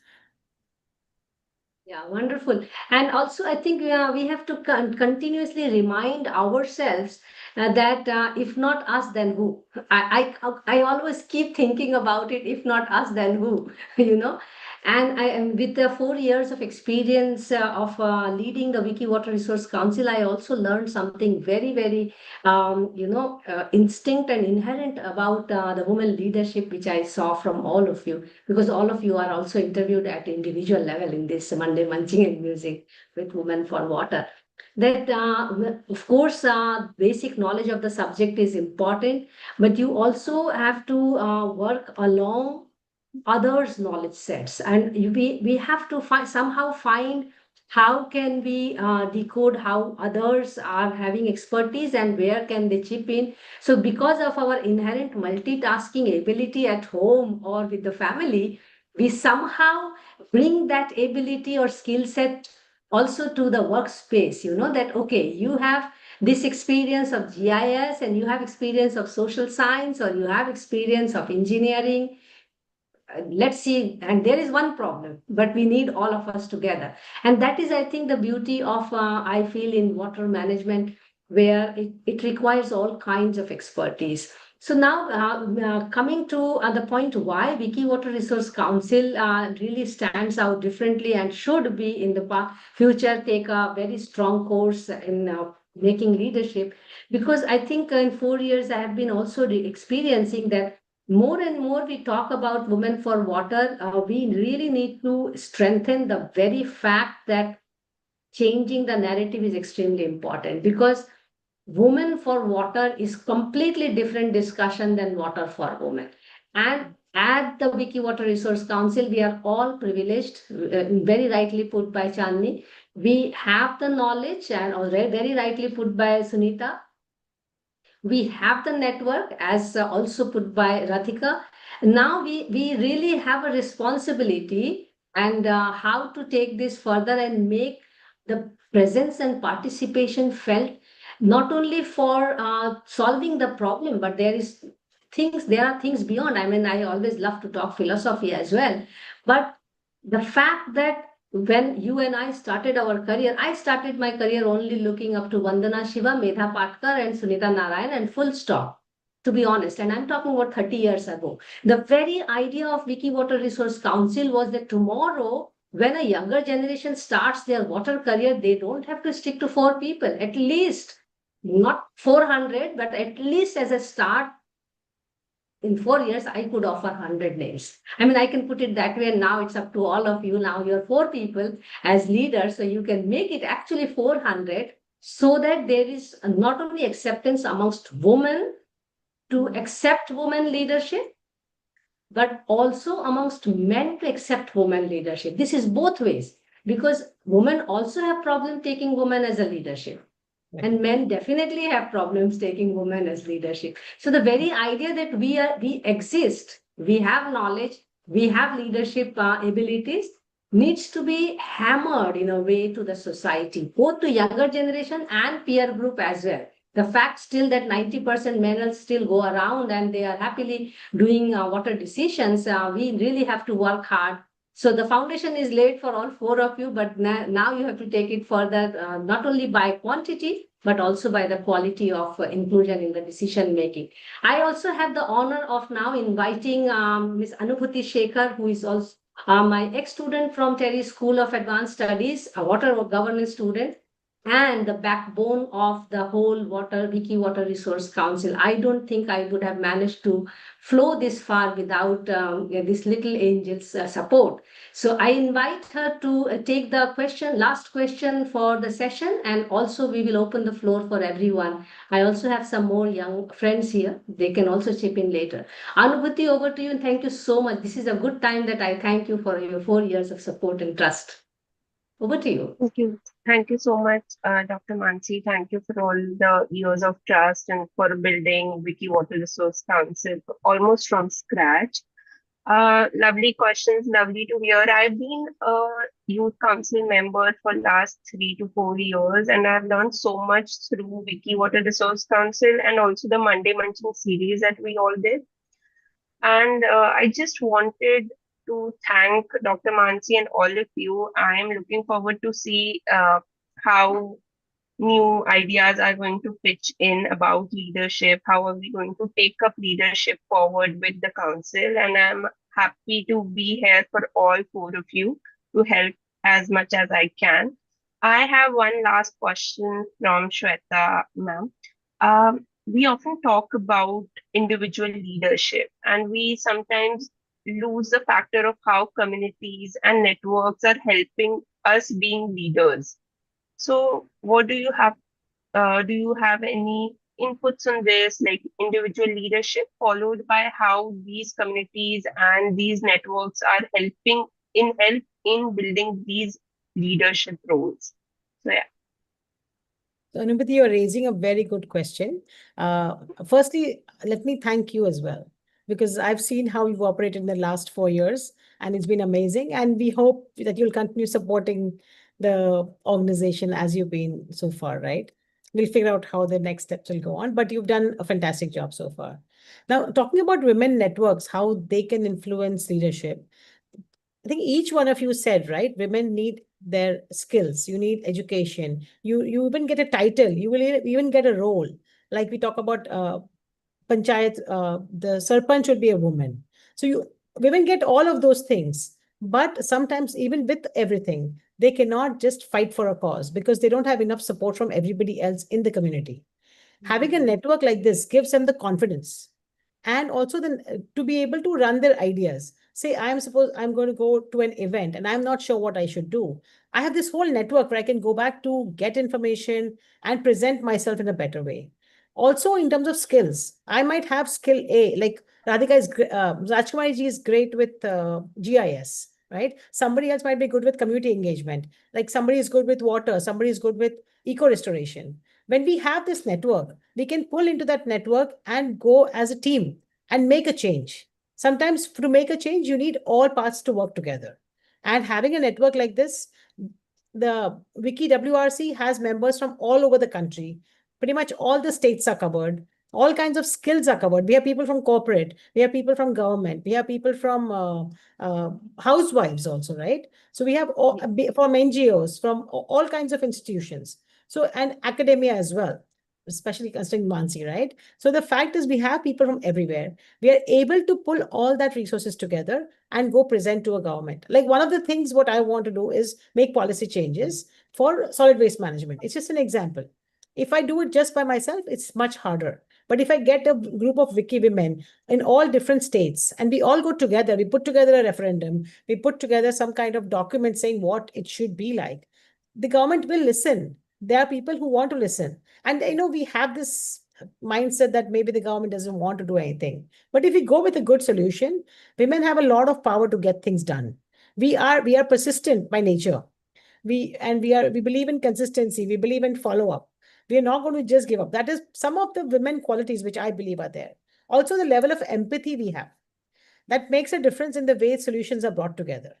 S1: Yeah, wonderful. And also, I think we have to continuously remind ourselves that if not us, then who? I always keep thinking about it. If not us, then who? you know. And I am with the 4 years of experience of leading the Wiki Water Resource Council. I also learned something very, very, instinct and inherent about the women leadership, which I saw from all of you, because all of you are also interviewed at individual level in this Monday Munching and Music with Women for Water. That, of course, basic knowledge of the subject is important, but you also have to work along others' knowledge sets, and we have to somehow find how can we decode how others are having expertise and where can they chip in. So because of our inherent multitasking ability at home or with the family, we somehow bring that ability or skill set also to the workspace. That okay, you have this experience of GIS and you have experience of social science, or you have experience of engineering. Let's see, and there is one problem, but we need all of us together. And that is, I think, the beauty of I feel in water management, where it requires all kinds of expertise. So now, coming to the point why Wiki Water Resource Council really stands out differently and should be in the future take a very strong course in making leadership, because I think in 4 years I have been also experiencing that more and more we talk about Women for Water, we really need to strengthen the very fact that changing the narrative is extremely important, because women for water is completely different discussion than water for women. And at the Wiki Water Resource Council, we are all privileged, very rightly put by Chandni. We have the knowledge and very rightly put by Sunita. We have the network as also put by Rathika. Now we really have a responsibility and how to take this further and make the presence and participation felt not only for solving the problem, but there are things beyond. I mean, I always love to talk philosophy as well, but the fact that when you and I started our career, I started my career only looking up to Vandana Shiva, Medha Patkar, and Sunita Narayan, and full stop, to be honest. And I'm talking about 30 years ago. The very idea of Wiki Water Resource Council was that tomorrow, when a younger generation starts their water career, they don't have to stick to 4 people, at least not 400, but at least as a start, in 4 years, I could offer 100 names. I mean, I can put it that way. And now it's up to all of you. Now you're 4 people as leaders. So you can make it actually 400 so that there is not only acceptance amongst women to accept women leadership, but also amongst men to accept women leadership. This is both ways, because women also have problem taking women as a leadership. And men definitely have problems taking women as leadership. So the very idea that we exist, we have knowledge, we have leadership abilities, needs to be hammered in a way to the society, both to younger generation and peer group as well. The fact still that 90% men still go around and they are happily doing water decisions, we really have to work hard. So the foundation is laid for all 4 of you, but now you have to take it further, not only by quantity, but also by the quality of inclusion in the decision making. I also have the honor of now inviting Ms. Anubhuti Shekhar, who is also my ex-student from Terry School of Advanced Studies, a water governance student, and the backbone of the whole Wiki Water Resource Council. I don't think I would have managed to flow this far without this little angel's support. So I invite her to take the last question for the session, and also we will open the floor for everyone. I also have some more young friends here. They can also chip in later. Anubhuti, over to you, and thank you so much. This is a good time that I thank you for your 4 years of support and trust. Over to you.
S6: Thank you. Thank you so much, Dr. Mansi. Thank you for all the years of trust and for building Wiki Water Resource Council almost from scratch. Lovely questions, lovely to hear. I've been a youth council member for last 3 to 4 years, and I've learned so much through Wiki Water Resource Council and also the Monday Munching series that we all did. And I just wanted to thank Dr. Mansi and all of you. I am looking forward to see how new ideas are going to pitch in about leadership. How are we going to take up leadership forward with the council? And I'm happy to be here for all 4 of you to help as much as I can. I have one last question from Shweta, ma'am. We often talk about individual leadership, and we sometimes lose the factor of how communities and networks are helping us being leaders. So what do you have? Do you have any inputs on this, like individual leadership, followed by how these communities and these networks are helping in building these leadership roles? So yeah.
S2: So, Anubhuti, you're raising a very good question. Firstly, let me thank you as well, because I've seen how you've operated in the last 4 years, and it's been amazing. And we hope that you'll continue supporting the organization as you've been so far, right? We'll figure out how the next steps will go on, but you've done a fantastic job so far. Now, talking about women networks, how they can influence leadership. I think each one of you said, right, women need their skills, you need education, you even get a title, you will even get a role. Like we talk about panchayat, the sarpanch should be a woman. So women get all of those things, but sometimes even with everything, they cannot just fight for a cause because they don't have enough support from everybody else in the community. Having a network like this gives them the confidence and also to be able to run their ideas. Say I'm going to go to an event and I'm not sure what I should do. I have this whole network where I can go back to get information and present myself in a better way. Also, in terms of skills, I might have skill A, like Radhika is, Rajkumari ji is great with GIS, right? Somebody else might be good with community engagement. Like somebody is good with water, somebody is good with eco restoration. When we have this network, we can pull into that network and go as a team and make a change. Sometimes to make a change, you need all parts to work together. And having a network like this, the Wiki WRC has members from all over the country. Pretty much all the states are covered. All kinds of skills are covered. We have people from corporate. We have people from government. We have people from housewives also, right? So we have all, from NGOs, from all kinds of institutions. So, and academia as well, especially considering Mansi, right? So the fact is we have people from everywhere. We are able to pull all that resources together and go present to a government. Like one of the things what I want to do is make policy changes for solid waste management. It's just an example. If I do it just by myself, it's much harder. But if I get a group of Wiki women in all different states and we all go together, we put together a referendum, we put together some kind of document saying what it should be like, the government will listen. There are people who want to listen. And we have this mindset that maybe the government doesn't want to do anything. But if we go with a good solution, women have a lot of power to get things done. We are persistent by nature. We believe in consistency. We believe in follow-up. We are not going to just give up. That is some of the women qualities which I believe are there. Also, the level of empathy we have. That makes a difference in the way solutions are brought together.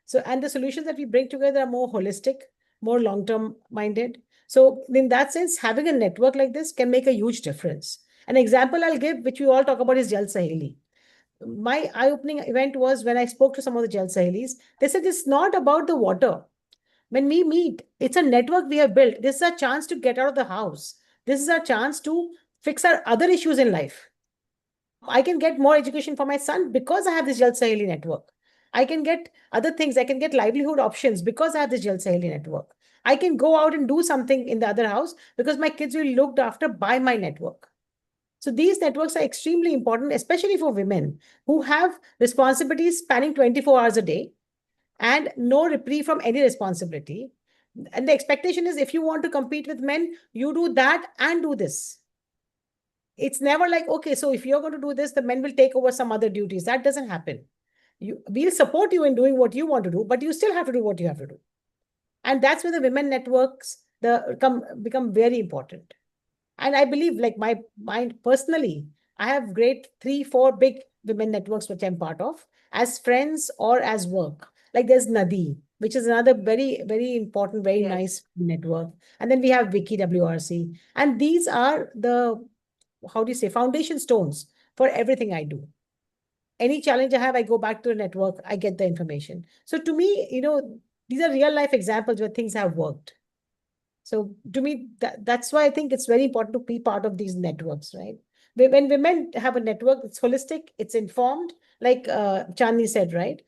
S2: So, and the solutions that we bring together are more holistic, more long-term minded. So in that sense, having a network like this can make a huge difference. An example I'll give, which we all talk about, is Jal Saheli. My eye-opening event was when I spoke to some of the Jal Sahelis. They said it's not about the water. When we meet, it's a network we have built. This is a chance to get out of the house. This is a chance to fix our other issues in life. I can get more education for my son because I have this Jal Saheli network. I can get other things. I can get livelihood options because I have this Jal Saheli network. I can go out and do something in the other house because my kids will be looked after by my network. So these networks are extremely important, especially for women who have responsibilities spanning 24 hours a day and no reprieve from any responsibility. And the expectation is if you want to compete with men, you do that and do this. It's never like, okay, so if you're going to do this, the men will take over some other duties. That doesn't happen. We'll support you in doing what you want to do, but you still have to do what you have to do. And that's where the women networks become very important. And I believe, like my mind personally, I have great 3-4 big women networks which I'm part of as friends or as work. Like there's Nadi, which is another very, very important, very nice network. And then we have Wiki WRC. And these are the, foundation stones for everything I do. Any challenge I have, I go back to the network, I get the information. So to me, these are real life examples where things have worked. So to me, that's why I think it's very important to be part of these networks, right? When women have a network, it's holistic, it's informed, like Chandni said, right?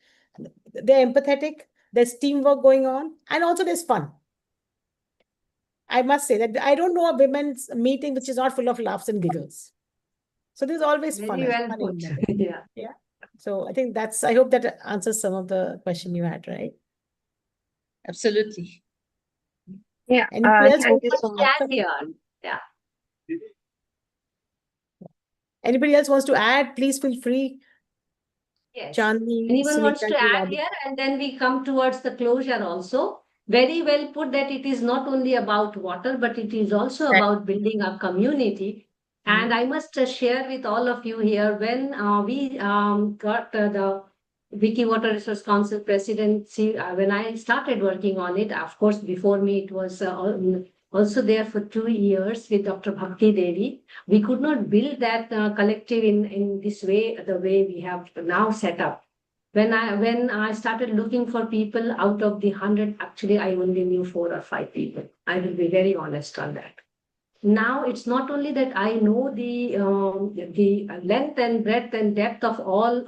S2: They're empathetic, there's teamwork going on, and also there's fun. I must say that I don't know a women's meeting which is not full of laughs and giggles. So there's always fun.
S1: Very well put.
S2: Yeah. So I think I hope that answers some of the question you had, right?
S5: Absolutely.
S6: Yeah,
S2: Anybody else
S6: thank
S2: want
S6: you
S2: to
S6: so much.
S2: add?
S1: Yeah.
S2: Anybody else wants to add? Please feel free.
S1: Yes.
S2: Chandni,
S1: Anyone wants to
S2: Sunita,
S1: add
S2: Radhika?
S1: here? And then we come towards the closure also. Very well put that it is not only about water, but it is also about building a community. And I must share with all of you here, when we got the Wiki Water Resource Council presidency, when I started working on it, of course, before me, it was also there for 2 years with Dr. Bhakti Devi. We could not build that collective in this way, the way we have now set up. When I started looking for people out of the 100, actually, I only knew 4 or 5 people. I will be very honest on that. Now it's not only that I know the length and breadth and depth of all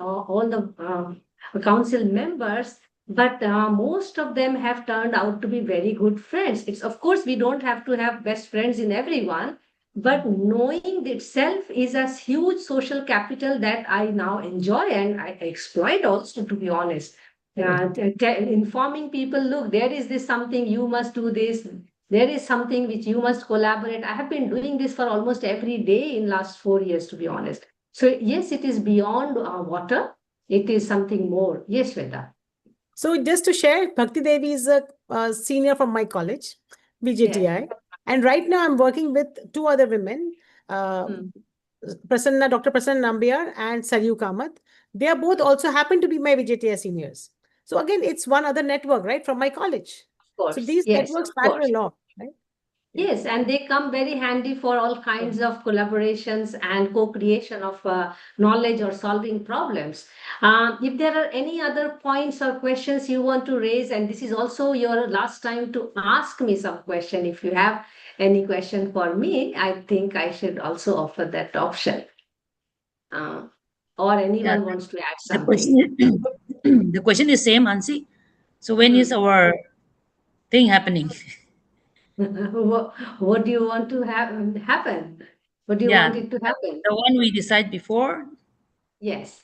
S1: the council members, but most of them have turned out to be very good friends. It's, of course, we don't have to have best friends in everyone, But knowing itself is a huge social capital that I now enjoy and I exploit also, to be honest. Informing people, look, there is this something, you must do this. There is something which you must collaborate. I have been doing this for almost every day in last 4 years, to be honest. So yes, it is beyond water. It is something more. Yes, Shweta.
S2: So just to share, Bhakti Devi is a senior from my college, BJTI.
S1: Yeah.
S2: And right now I'm working with two other women, Prasanna, Dr. Prasanna Nambiar and Saryu Kamath. They are both also happen to be my BJTI seniors. So again, it's one other network, right, from my college.
S1: Of course.
S2: So these
S1: Yes,
S2: networks
S1: of
S2: matter
S1: course.
S2: a lot, right?
S1: Yes, and they come very handy for all kinds of collaborations and co-creation of knowledge or solving problems. If there are any other points or questions you want to raise, and this is also your last time to ask me some question. If you have any question for me, I think I should also offer that option. Or anyone wants to add
S5: The
S1: something.
S5: question, the question is same, Hansi. So when is our thing happening?
S1: What do you want to have happen? What do you
S5: Yeah,
S1: want it to happen?
S5: the one we decide before.
S1: Yes.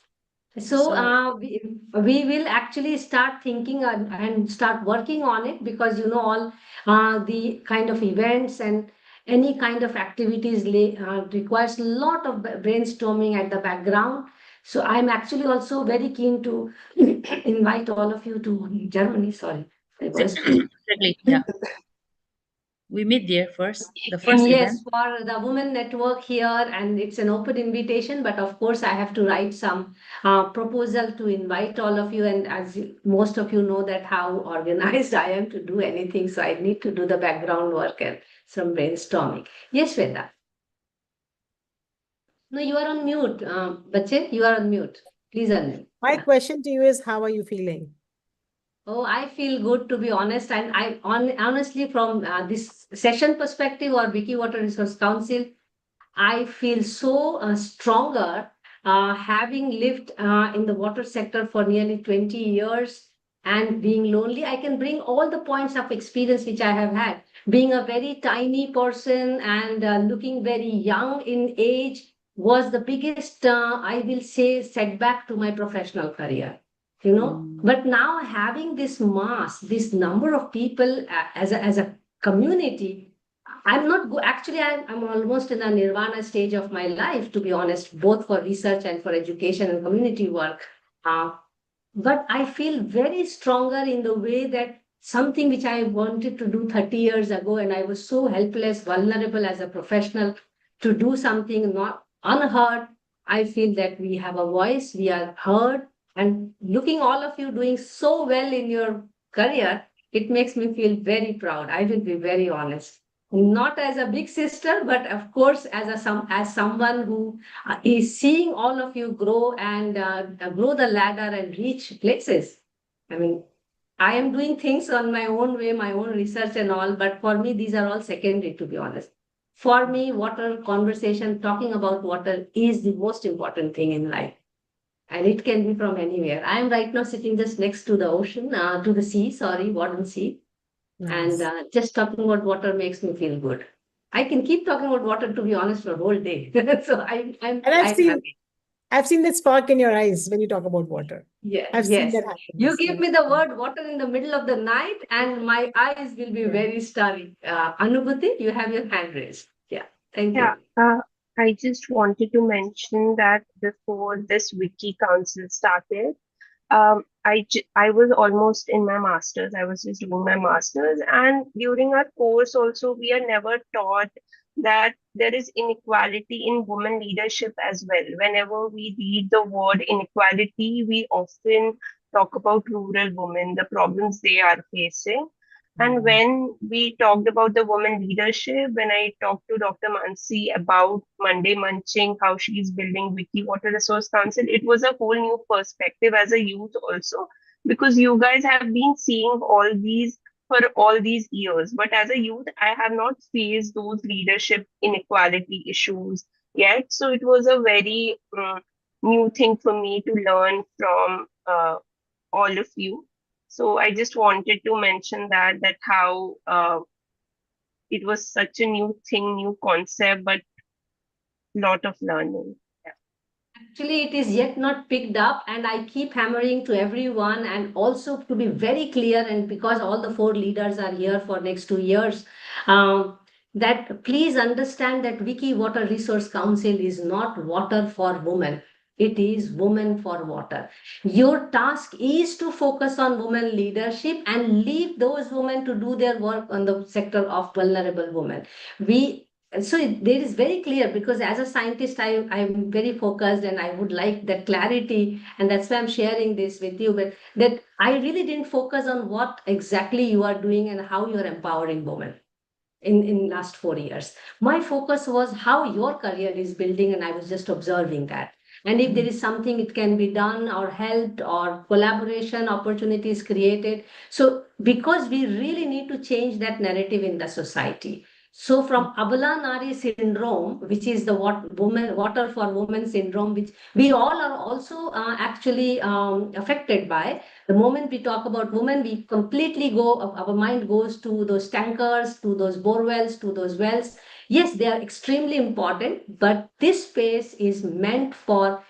S1: So we will actually start thinking and start working on it, because all the kind of events and any kind of activities requires a lot of brainstorming at the background. So I'm actually also very keen to invite all of you to Germany. Sorry, I was.
S5: Exactly. Yeah. We meet there first, the first
S1: Yes,
S5: event.
S1: for the Women Network here, and it's an open invitation. But of course, I have to write some proposal to invite all of you. And as most of you know, that how organized I am to do anything, so I need to do the background work and some brainstorming. Yes, Shweta. No, you are on mute, Bache. You are on mute. Please unmute.
S2: My
S1: Yeah.
S2: question to you is, how are you feeling?
S1: Oh, I feel good, to be honest. And honestly, from this session perspective or Wiki Water Resource Council, I feel so stronger, having lived in the water sector for nearly 20 years and being lonely. I can bring all the points of experience which I have had. Being a very tiny person and looking very young in age was the biggest, I will say, setback to my professional career. But now having this mass, this number of people as a community, I'm not actually, I'm almost in a nirvana stage of my life, to be honest, both for research and for education and community work. But I feel very stronger in the way that something which I wanted to do 30 years ago, and I was so helpless, vulnerable as a professional to do something not unheard. I feel that we have a voice, we are heard, and looking all of you doing so well in your career, it makes me feel very proud. I will be very honest. Not as a big sister, but of course as someone who is seeing all of you grow and grow the ladder and reach places. I mean, I am doing things on my own way, my own research and all, but for me, these are all secondary, to be honest. For me, water conversation, talking about water is the most important thing in life. And it can be from anywhere. I am right now sitting just next to the ocean, to the sea, sorry, Warden Sea.
S2: Nice.
S1: And just talking about water makes me feel good. I can keep talking about water, to be honest, for a whole day. So I'm
S2: And
S1: quite happy.
S2: I've seen that spark in your eyes when you talk about water.
S1: Yeah,
S2: I've seen
S1: yes.
S2: that happen.
S1: You give me the word water in the middle of the night, and my eyes will be very starry. Anubhuti, you have your hand raised. Yeah, thank you.
S6: Yeah, I just wanted to mention that before this Wiki Council started, I was almost in my master's. I was just doing my master's, and during our course also, we are never taught that there is inequality in women leadership as well. Whenever we read the word inequality, we often talk about rural women, the problems they are facing. And when we talked about the women leadership, when I talked to Dr. Mansi about Monday Munching, how she's building Wiki Water Resource Council, it was a whole new perspective as a youth also, because you guys have been seeing all these for all these years. But as a youth, I have not faced those leadership inequality issues yet. So it was a very new thing for me to learn from all of you. So I just wanted to mention that how it was such a new thing, new concept, but lot of learning.
S1: Actually, it is yet not picked up, and I keep hammering to everyone, and also to be very clear, and because all the 4 leaders are here for next 2 years, that please understand that Wiki Water Resource Council is not water for women. It is women for water. Your task is to focus on women leadership and leave those women to do their work on the sector of vulnerable women. There is very clear, because as a scientist, I'm very focused and I would like that clarity. And that's why I'm sharing this with you. But that I really didn't focus on what exactly you are doing and how you're empowering women in last 4 years. My focus was how your career is building, and I was just observing that. And if there is something it can be done or helped or collaboration opportunities created. So because we really need to change that narrative in the society. So from Abala Nari syndrome, which is the water for women syndrome, which we all are also actually affected by. The moment we talk about women, we completely our mind goes to those tankers, to those bore wells, to those wells. Yes, they are extremely important, but this space is meant for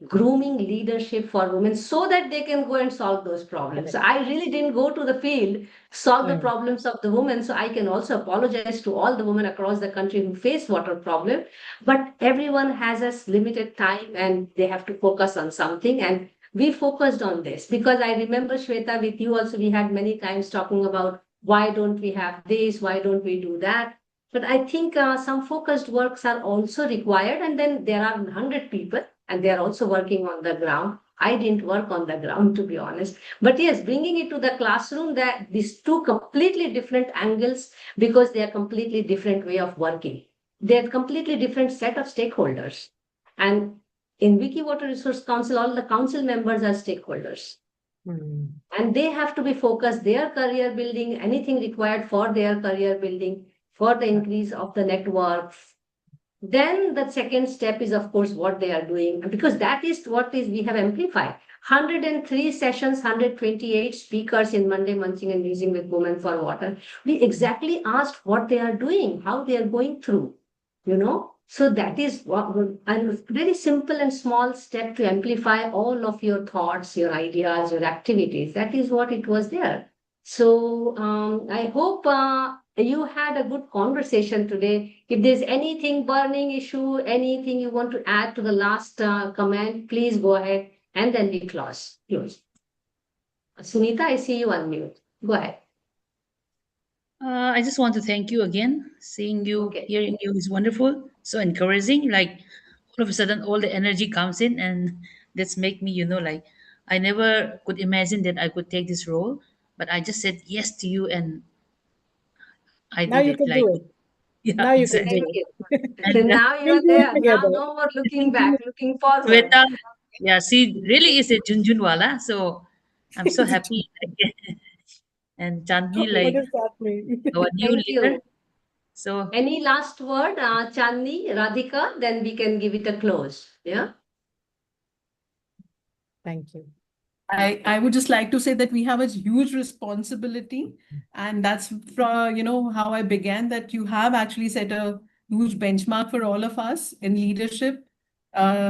S1: grooming leadership for women so that they can go and solve those problems. So I really didn't go to the field, solve the
S2: Right.
S1: problems of the women. So I can also apologize to all the women across the country who face water problem. But everyone has a limited time and they have to focus on something. And we focused on this because I remember, Shweta, with you also, we had many times talking about why don't we have this, why don't we do that. But I think some focused works are also required. And then there are 100 people and they are also working on the ground. I didn't work on the ground, to be honest. But yes, bringing it to the classroom, that these two completely different angles, because they are completely different way of working. They're completely different set of stakeholders. And in Wiki Water Resource Council, all the council members are stakeholders.
S2: Mm.
S1: And they have to be focused, their career building, anything required for their career building, for the increase of the networks. Then the second step is, of course, what they are doing, because that is what is we have amplified. 103 sessions, 128 speakers in Monday Munching and Musing with Women for Water. We exactly asked what they are doing, how they are going through, So that is a very simple and small step to amplify all of your thoughts, your ideas, your activities. That is what it was there. So I hope you had a good conversation today. If there's anything burning issue, anything you want to add to the last comment, please go ahead and then we close. Sunita, I see you on mute. Go ahead.
S5: I just want to thank you again. Seeing you,
S1: Okay.
S5: hearing you is wonderful. So encouraging. Like all of a sudden, all the energy comes in, and that's make me, like I never could imagine that I could take this role, but I just said yes to you, and I
S2: Now
S5: did
S2: you
S5: it.
S2: can
S5: Like,
S2: do it.
S5: yeah,
S2: Now you can
S5: exactly.
S1: Thank
S2: do
S1: you.
S2: it.
S1: So
S5: And
S1: now
S2: We'll
S1: you're
S2: do it
S1: there. Now
S2: together.
S1: no more looking back, looking forward.
S5: Sweta, yeah, she really is a Junjunwala. So I'm so happy. And Chandni,
S2: What
S5: like
S2: does that mean?
S5: our new
S1: Thank
S5: leader.
S1: you.
S5: So
S1: Any last word, Chandni, Radhika? Then we can give it a close. Yeah.
S2: Thank you.
S4: I would just like to say that we have a huge responsibility, and that's from, how I began, that you have actually set a huge benchmark for all of us in leadership,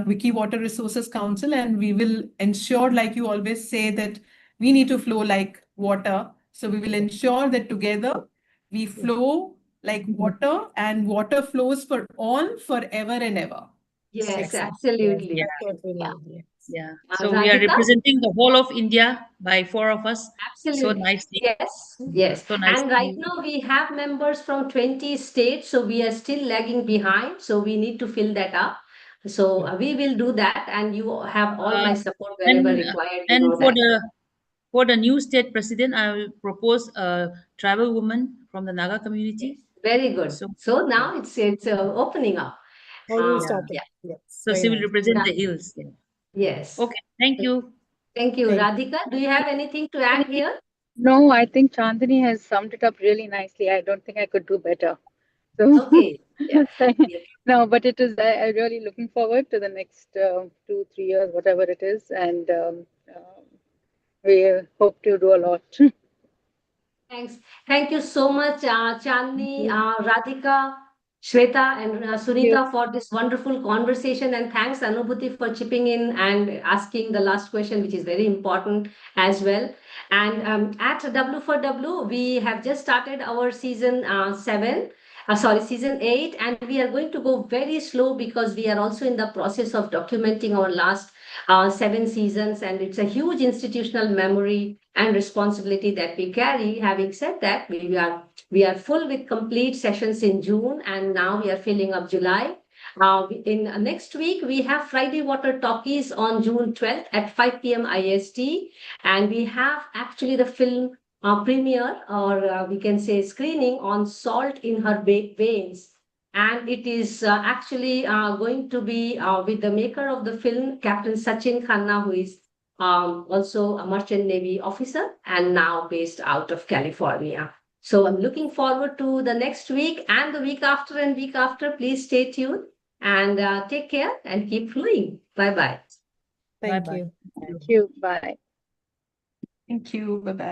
S4: Wiki Water Resources Council, and we will ensure, like you always say, that we need to flow like water. So we will ensure that together we flow like water, and water flows for all forever and ever.
S1: Yes,
S2: Excellent.
S1: absolutely.
S5: Yeah.
S2: That's what we
S1: Yeah.
S2: need, yes.
S5: yeah.
S1: Uh,
S5: So we are
S1: Radhika?
S5: representing the whole of India by 4 of us. So
S1: Absolutely.
S5: nicely.
S1: Yes, yes.
S5: So nice.
S1: And right now we have members from 20 states, so we are still lagging behind. So we need to fill that up. So we will do that, and you have all my support wherever required. You
S5: And
S1: know that.
S5: for the new state president, I will propose a tribal woman from the Naga community.
S1: Very good.
S5: So
S1: So now it's opening up.
S2: Already
S1: Um,
S2: started.
S1: yeah.
S2: Yes.
S5: so
S2: Very
S5: she will
S2: nice.
S5: represent
S1: Yeah.
S5: the hills. Yeah.
S1: Yes.
S5: Okay. Thank you.
S1: Thank you.
S2: Thank
S1: Radhika, do you have anything to add here?
S3: No, I think Chandani has summed it up really nicely. I don't think I could do better. So,
S1: Okay. Yeah.
S3: no, but it is, I'm really looking forward to the next 2, 3 years, whatever it is. And we hope to do a lot.
S1: Thanks. Thank you so much, Chandni, Radhika, Shweta, and Sunita for this wonderful conversation. And thanks, Anubhuti, for chipping in and asking the last question, which is very important as well. And at W4W, we have just started our season 8, and we are going to go very slow because we are also in the process of documenting our last 7 seasons, and it's a huge institutional memory and responsibility that we carry. Having said that, we are full with complete sessions in June, and now we are filling up July. In next week, we have Friday Water Talkies on June 12th at 5 p.m. IST, and we have actually the film premiere, or we can say screening, on Salt in Her Veins. And it is actually going to be with the maker of the film, Captain Sachin Khanna, who is also a Merchant Navy officer and now based out of California. So I'm looking forward to the next week and the week after and week after. Please stay tuned and take care and keep flowing. Bye-bye.
S2: Thank
S5: Bye-bye.
S2: you.
S3: Thank you. Bye.
S4: Thank you. Bye-bye.